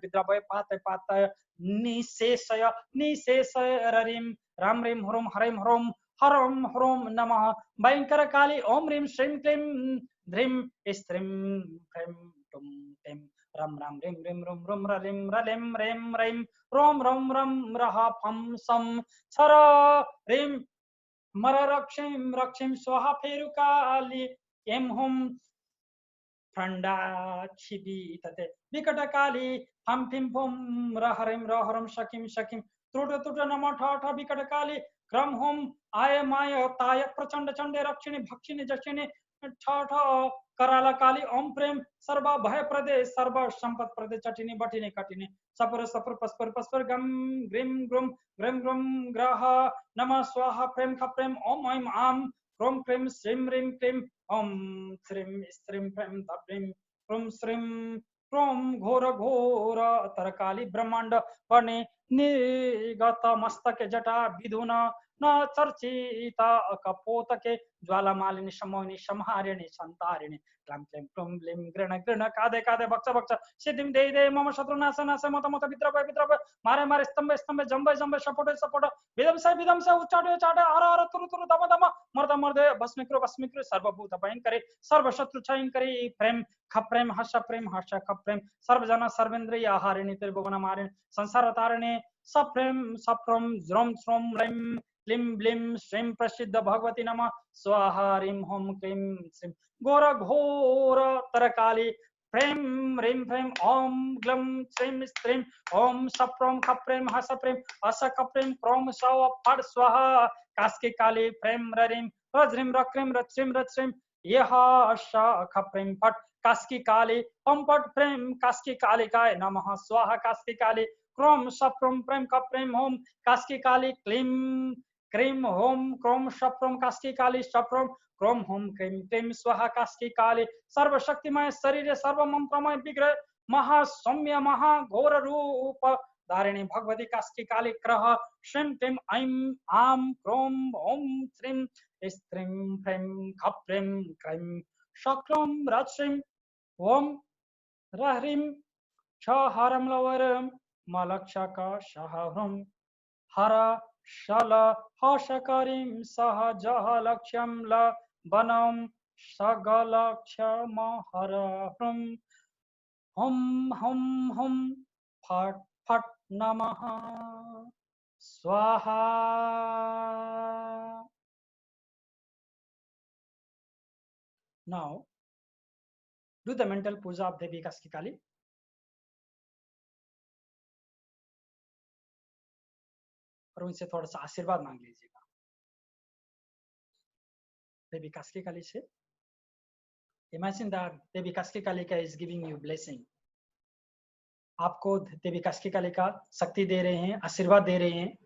पातय पातय निशेषय निशेषय ररिम राम ह्रीं ह्रूं हरिं ह्रूं हरं ह्रूं नमः भयंकर काली ओम ह्रीं श्रीं क्लीं ध्रीं स्त्रीं ह्रीं टुं टिं रम रम रिम रिम रुम रुम रलिम रलिम रेम रेम रोम रोम रम रहा फम सम छर रिम मर रक्षिम रक्षिम स्वाहा फेरुकाली एम हम फ्रंडा छिबी तते विकट काली हम फिम फुम रहरम शकिम शकिम त्रुट त्रुट नम ठ विकट काली क्रम होम आय माय ताय प्रचंड चंडे रक्षिणी भक्षिणी जक्षिणी ठ कराला काली ओम प्रेम सर्व भय प्रदे सर्व संपत प्रदे चटिनी बटिनी कटिनी सपर सपर पस्पर पस्पर गम ग्रीम ग्रुम ग्रम ग्रुम ग्रह नमः स्वाहा प्रेम ख प्रेम ओम ऐं आम क्रोम क्रीम श्रीं ह्रीं क्लीं ओम श्रीं स्त्रीं प्रेम तप्रीं क्रोम श्रीं क्रोम घोर घोर तरकाली ब्रह्मांड पर्णे निगत मस्तक जटा विधुन न चर्चिता कपोतके ज्वालामालिनी समोहिनी संहारिणी संतारिणी क्लम क्लीं क्लुम ब्लीं गृण गृण कादे कादे भक्ष भक्ष सिद्धिं दे दे मम शत्रु नाश नाश मत मत विद्रभ मारे मारे स्तंभ स्तंभ जंब जंब सपोट सपोट विदम से उच्चाटे उच्चाटे हर हर तुरु तुरु दम दम मर्द मर्द भस्मीकृ सर्वभूत भयंकरी सर्व शत्रु क्षयंकरी प्रेम ख प्रेम हर्ष ख प्रेम सर्वजन सर्वेन्द्रिय हारिणी त्रिभुवन मारिणी संसार तारिणी सप्रेम ज्रोम श्रोम रैम क्लीं ब्लीं श्रीं प्रसिद्ध भगवती नमः स्वाहा ह्रीं होम क्लीं श्रीं घोर घोर तरकाली प्रेम ह्रीं फ्रीं ओम ग्लम श्रीं स्त्रीं ओम सप्रेम खप्रेम हसप्रेम असखप्रेम क्रोम सव फट स्वाहा कास्की काली प्रेम ररिं रज्रीं रक्रीं रच्रीं रच्रीं यह श खप्रेम फट कास्की काली ओम पट प्रेम कास्की कालिकाय नमः स्वाहा कास्की काली क्रोम सप्रेम प्रेम खप्रेम होम कास्की काली क्लीं क्रीम होम क्रोम शप्रम कास्की काली शप्रम क्रोम होम क्रीम क्लीं स्वाहा कास्की काली सर्वशक्तिमय शरीर सर्व मंत्रमय विग्रह महासौम्य महाघोर रूप धारिणी भगवती कास्की काली क्रह श्रीं क्लीं ऐं आम क्रोम ओम श्रीं स्त्रीं प्रेम खप्रेम क्रीं शक्रम रच्रीं ओम रहरीं छ हरम लवरम मलक्षक शहरम हर शल हशकरीं सह जह लक्ष्यम ल बनम सगलक्ष्यम हरहृं हम हम फट फट नमः स्वाहा. Now do the mental puja of Devi Kaski Kali. और उनसे थोड़ा सा आशीर्वाद मांग लीजिएगा देवी कास्की काली से. Imagine that देवी कास्की काली का is giving you blessing. आपको देवी कास्की काली का शक्ति दे रहे हैं, आशीर्वाद दे रहे हैं.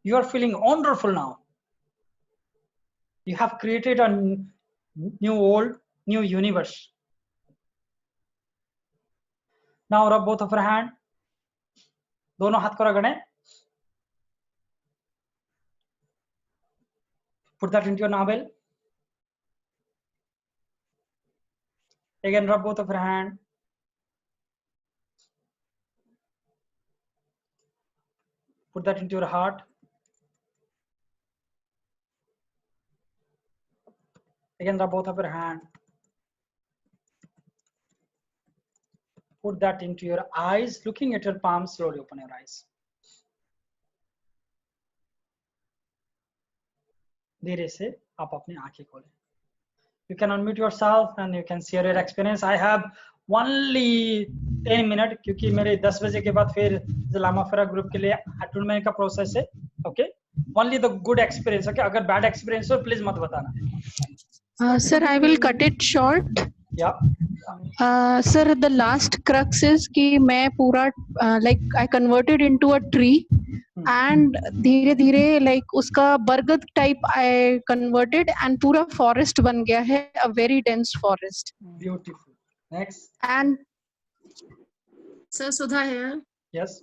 You are feeling wonderful now. You have created a new world, new universe. Now rub both of your hand. दोनों हाथ को रगड़ें. Put that into your navel. Again, rub both of your hand. Put that into your heart. Again, rub both of your hand. Put that into your eyes. Looking at your palms, slowly open your eyes. धीरे से आप अपनी आंखें खोलें. You can unmute yourself and you can share your experience. I have only 10 minutes क्योंकि मेरे 10 बजे के बाद फिर लामा फेरा ग्रुप के लिए अटूनमेंट का प्रोसेस है. Okay? Only the good experience. Okay? अगर bad experience हो please मत बताना. Sir, I will cut it short. Yeah. Sir, the last crux is कि मैं पूरा like I converted into a tree and धीरे धीरे लाइक उसका बरगद टाइप आई कन्वर्टेड एंड पूरा फॉरेस्ट बन गया है, a very dense forest. Beautiful. Next. And sir Sudha है. Yes.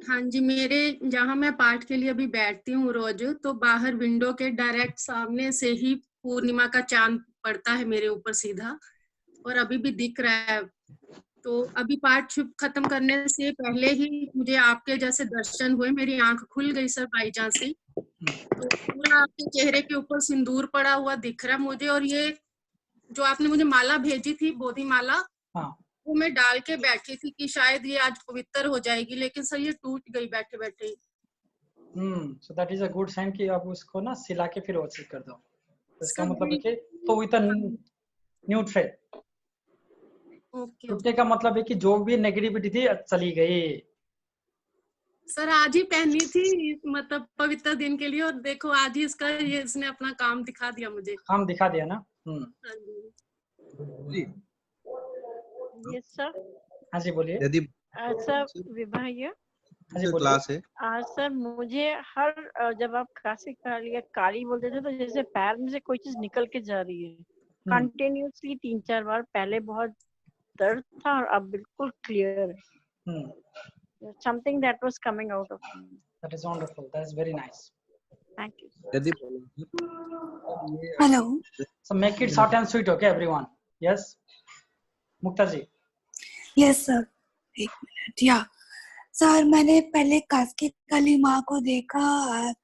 हाँ जी, मेरे जहाँ मैं पाठ के लिए अभी बैठती हूँ रोज, तो बाहर विंडो के डायरेक्ट सामने से ही पूर्णिमा का चांद पड़ता है मेरे ऊपर सीधा, और अभी भी दिख रहा है. तो अभी पाठ खत्म करने से पहले ही मुझे आपके जैसे दर्शन हुए, मेरी आंख खुल गई सर बाई चांस ही. तो पूरा आपके चेहरे के ऊपर सिंदूर पड़ा हुआ दिख रहा मुझे, और ये जो आपने मुझे माला भेजी थी, बोधि माला, हाँ. वो मैं डाल के बैठी थी कि शायद ये आज पवित्र हो जाएगी, लेकिन सर ये टूट गई बैठे बैठे ही. So that is a good sign कि आप उसको ना सिला के फिर वॉश कर दो. इसका सर, मतलब है कि तो विद न्यूट्रल. ओके. टूटने का मतलब है कि जो भी नेगेटिविटी थी चली गई. सर आज ही पहनी थी, मतलब पवित्र दिन के लिए, और देखो आज ही इसका ये इसने अपना काम दिखा दिया मुझे. काम दिखा दिया ना. हाँ जी. Yes sir. हाँ जी बोलिए. यदि सर विभा ये हाँ जी बोलिए. क्लास है सर मुझे हर जब आप क्लासिक काली बोलते थे तो जैसे पैर में से कोई चीज निकल के जा रही है कंटिन्यूअसली 3-4 बार. पहले बहुत दर्द था और अब बिल्कुल क्लियर है. Something that was coming out of me. That is wonderful. That is very nice. Thank you. यदि hello. So make it short and sweet, okay, everyone. Yes. Mukta ji. Yes sir. एक मिनट. या सर मैंने पहले कास्की काली माँ को देखा.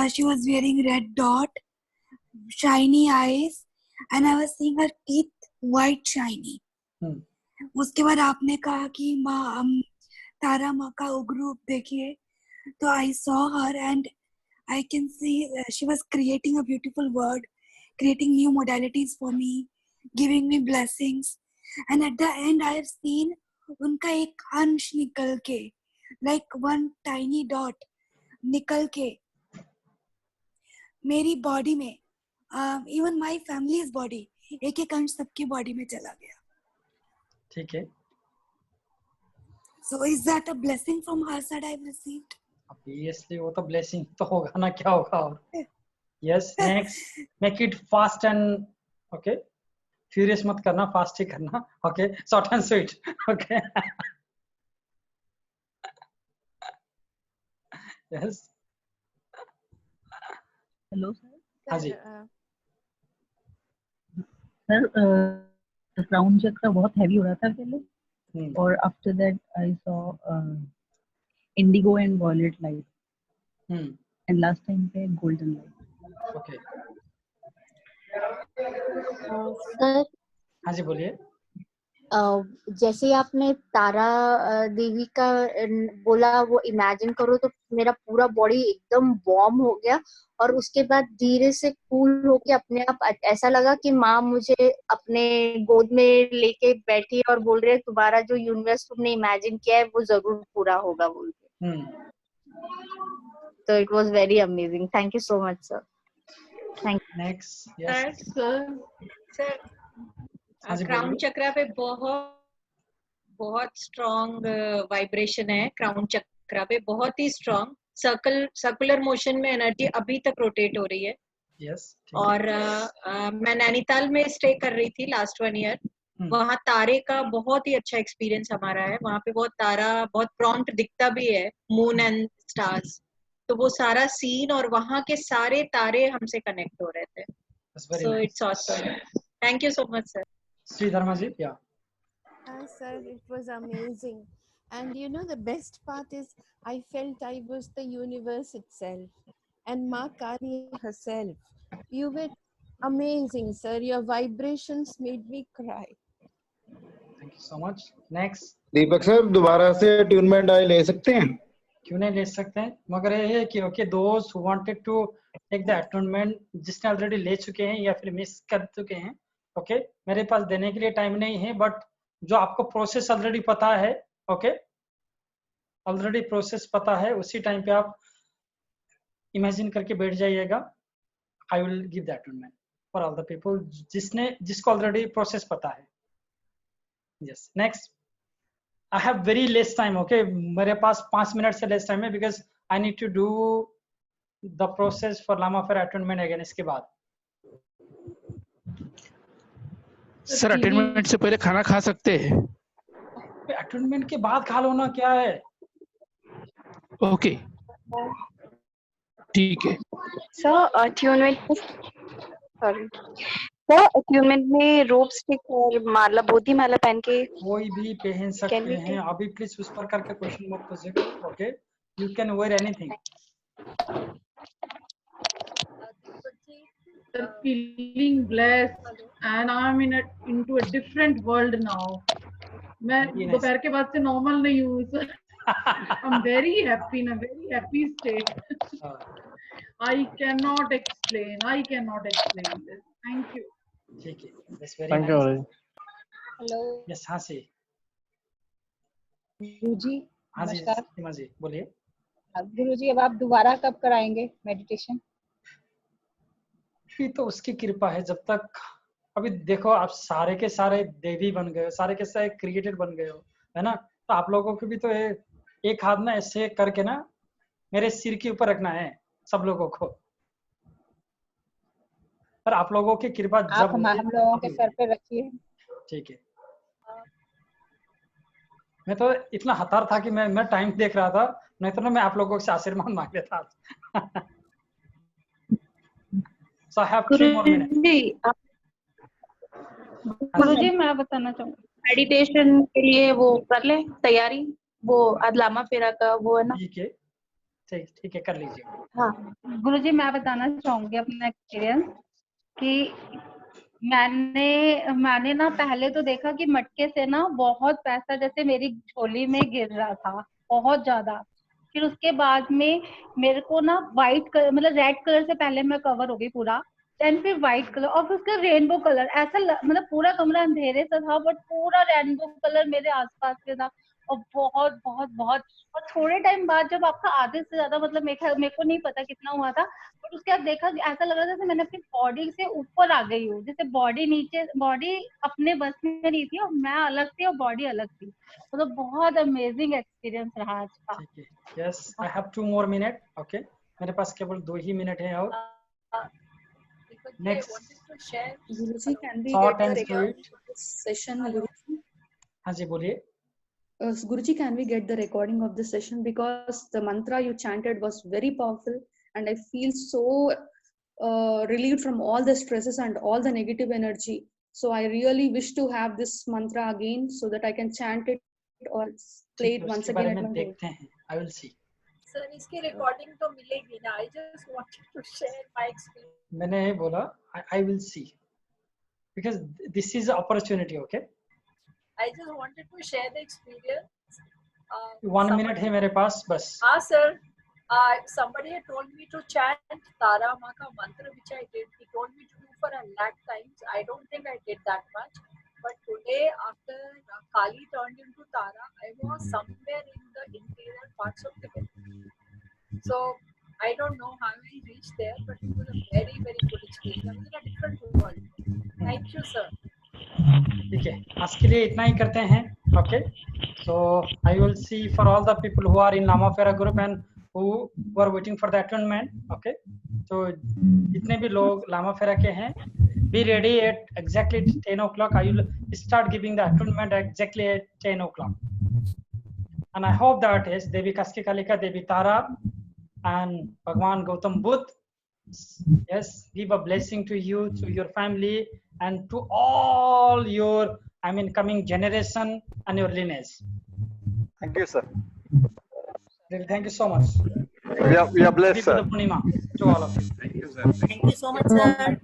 She was wearing red dot, shiny eyes, and I was seeing her teeth white shiny. उसके बाद आपने कहा कि माँ तारा माँ का उग्र रूप देखिए, तो I saw her and I can see she was creating a beautiful world, creating new modalities for me, giving me blessings. And at the end, I have seen उनका एक अंश निकल के, like one tiny dot निकल के मेरी बॉडी में, even my family's body, एक एक अंश सबकी बॉडी में चला गया. ठीक है. So is that a blessing from her side I've received? Obviously वो तो blessing तो होगा ना, क्या होगा और. Yes. Next. Make it fast and okay. Furious मत करना, fast ही करना. Okay. Short and sweet. Okay. Yes. Hello sir. हाँ जी. सर क्राउन चक्र बहुत हैवी हो रहा था पहले, और after that I saw indigo and violet light. And last time पे golden light. Okay. सर. हाँ जी बोलिए. जैसे आपने तारा देवी का बोला, वो इमेजिन करो, तो मेरा पूरा बॉडी एकदम वार्म हो गया, और उसके बाद धीरे से कूल होके अपने आप ऐसा लगा कि माँ मुझे अपने गोद में लेके बैठी और बोल रही है तुम्हारा जो यूनिवर्स तुमने इमेजिन किया है वो जरूर पूरा होगा बोल के. तो it was very amazing. Thank you so much sir. Thank you. Next. Yes sir crown chakra पे बहुत स्ट्रॉन्ग वाइब्रेशन है. क्राउन चक्रा पे बहुत ही स्ट्रॉन्ग सर्कुलर मोशन में एनर्जी अभी तक रोटेट हो रही है. यस. और मैं नैनीताल में स्टे कर रही थी लास्ट 1 ईयर. वहाँ तारे का बहुत ही अच्छा एक्सपीरियंस हमारा है. वहाँ पे बहुत तारा बहुत प्रॉम्प्ट दिखता भी है, मून एंड स्टार्स. तो वो सारा सीन और वहाँ के सारे तारे हमसे कनेक्ट हो रहे थे. So it's awesome. Thank you so much, sir. Sridharma ji, yeah. Sir, it was amazing. And you know, the best part is I felt I was the universe itself. And Ma Kali herself. You were amazing, sir. Your vibrations made me cry. Thank you so much. Next. Deepak sir, दोबारा से अट्यूनमेंट आई ले सकते हैं? क्यों नहीं ले सकते हैं, मगर ये है कि okay those who wanted to take the attunement, जिसने ऑलरेडी ले चुके हैं या फिर मिस कर चुके हैं, ओके मेरे पास देने के लिए टाइम नहीं है, बट जो आपको प्रोसेस ऑलरेडी पता है, ओके ऑलरेडी प्रोसेस पता है, उसी टाइम पे आप इमेजिन करके बैठ जाइएगा. I will give the attunement for all the people जिसको ऑलरेडी प्रोसेस पता है. Yes. Next. I have very less time, okay? मेरे पास 5 मिनट से less time है because I need to do the process for Lama Fair attunement again इसके बाद. सर अटेंडमेंट से पहले खाना खा सकते हैं? अटेंडमेंट के बाद खा लो ना, क्या है? ओके ठीक है. सर अट्यूनमेंट में रोप स्टिक और माला, बोधी माला पहन के कोई भी पहन सकते हैं. अभी प्लीज उस प्रकार का क्वेश्चन मत पूछिए, okay? You can wear anything. Feeling blessed and I'm into a different world now. मैं दोपहर के बाद से नॉर्मल नहीं हूँ. I'm very happy in a very happy state. I cannot explain this. Thank you. ठीक है, that's very Thank nice. you. Hello. Yes, हाँ जी. गुरुजी हाँ जी, नमस्कार. सीमा जी बोलिए. गुरुजी अब आप दोबारा कब कराएंगे मेडिटेशन? अभी तो उसकी कृपा है. जब तक अभी देखो, आप सारे के सारे देवी बन गए हो, सारे के सारे क्रिएटेड बन गए हो, है ना? तो आप लोगों को भी तो एक हाथ ना ऐसे करके ना मेरे सिर के ऊपर रखना है सब लोगों को. पर आप लोगों की कृपा जब आप हम लोगों के सर पे रखिए. ठीक है. मैं तो इतना हतार था कि मैं टाइम देख रहा था, नहीं तो ना मैं आप लोगों से आशीर्वाद मांग लेता. So I have 3 more minutes. गुरुजी मैं बताना चाहूँगी, मेडिटेशन के लिए वो कर ले तैयारी, वो आज लामा फेरा का वो है ना. ठीक है, ठीक है, कर लीजिए. हाँ गुरुजी मैं बताना चाहूंगी अपना एक्सपीरियंस कि मैंने ना पहले तो देखा कि मटके से ना बहुत पैसा जैसे मेरी झोली में गिर रहा था, बहुत ज्यादा. फिर उसके बाद में मेरे को ना व्हाइट कलर, मतलब रेड कलर से पहले मैं कवर हो गई पूरा, देन फिर व्हाइट कलर और फिर उसका रेनबो कलर. ऐसा मतलब पूरा कमरा अंधेरे से था बट पूरा रेनबो कलर मेरे आसपास से था. और बहुत बहुत बहुत और थोड़े टाइम बाद जब आपका आधे से ज्यादा, मतलब मेरे को नहीं पता कितना हुआ था, बट उसके बाद देखा ऐसा लग रहा था जैसे मैंने अपनी बॉडी से ऊपर आ गई हूँ. जैसे बॉडी अपने बस में नहीं थी और मैं अलग थी और बॉडी अलग थी. मतलब बहुत अमेजिंग एक्सपीरियंस रहा आज का. Yes, I have 2 more minutes. Okay, मेरे पास केवल 2 ही मिनट है. और next Guruji can we Thought get and the recording spirit. Of this session? Guruji हाँ जी बोलिए. Guruji, can we get the recording of this session, because the mantra you chanted was very powerful and I feel so relieved from all the stresses and all the negative energy. So I really wish to have this mantra again so that I can chant it or play it once again at my home. देखते हैं. I will see. सर इसकी रिकॉर्डिंग तो मिलेगी ना. I just wanted to share my experience. मैंने ये बोला I will see because this is opportunity. Okay. I just wanted to share the experience. 1 minute है मेरे पास बस. हाँ sir. Somebody had told me to chant Tara Ma ka mantra, which I did. He told me to do for 100,000 times. I don't think I did that much. But today, after Kali turned into Tara, I was somewhere in the interior parts of Tibet. So I don't know how I reached there, but it was a very, very good experience. I was in a different world. Thank you, sir. ठीक है, आज के लिए इतना ही करते हैं. Okay, so I will see for all the people who are in Lama Phera group and who are waiting for the attendment. Okay, तो जितने भी लोग लामा फेरा के हैं, be ready at exactly 10 o'clock. I will start giving the attendment exactly at 10 o'clock. And I hope that is Devi Kaski Kalika, Devi Tara and Bhagwan Gautam Buddha, yes, give a blessing to you, to your family, and to all your, coming generation and your lineage. Thank you, sir. Thank you so much. We are blessed, sir. To all of you. Thank you, sir. Thank you so much, sir.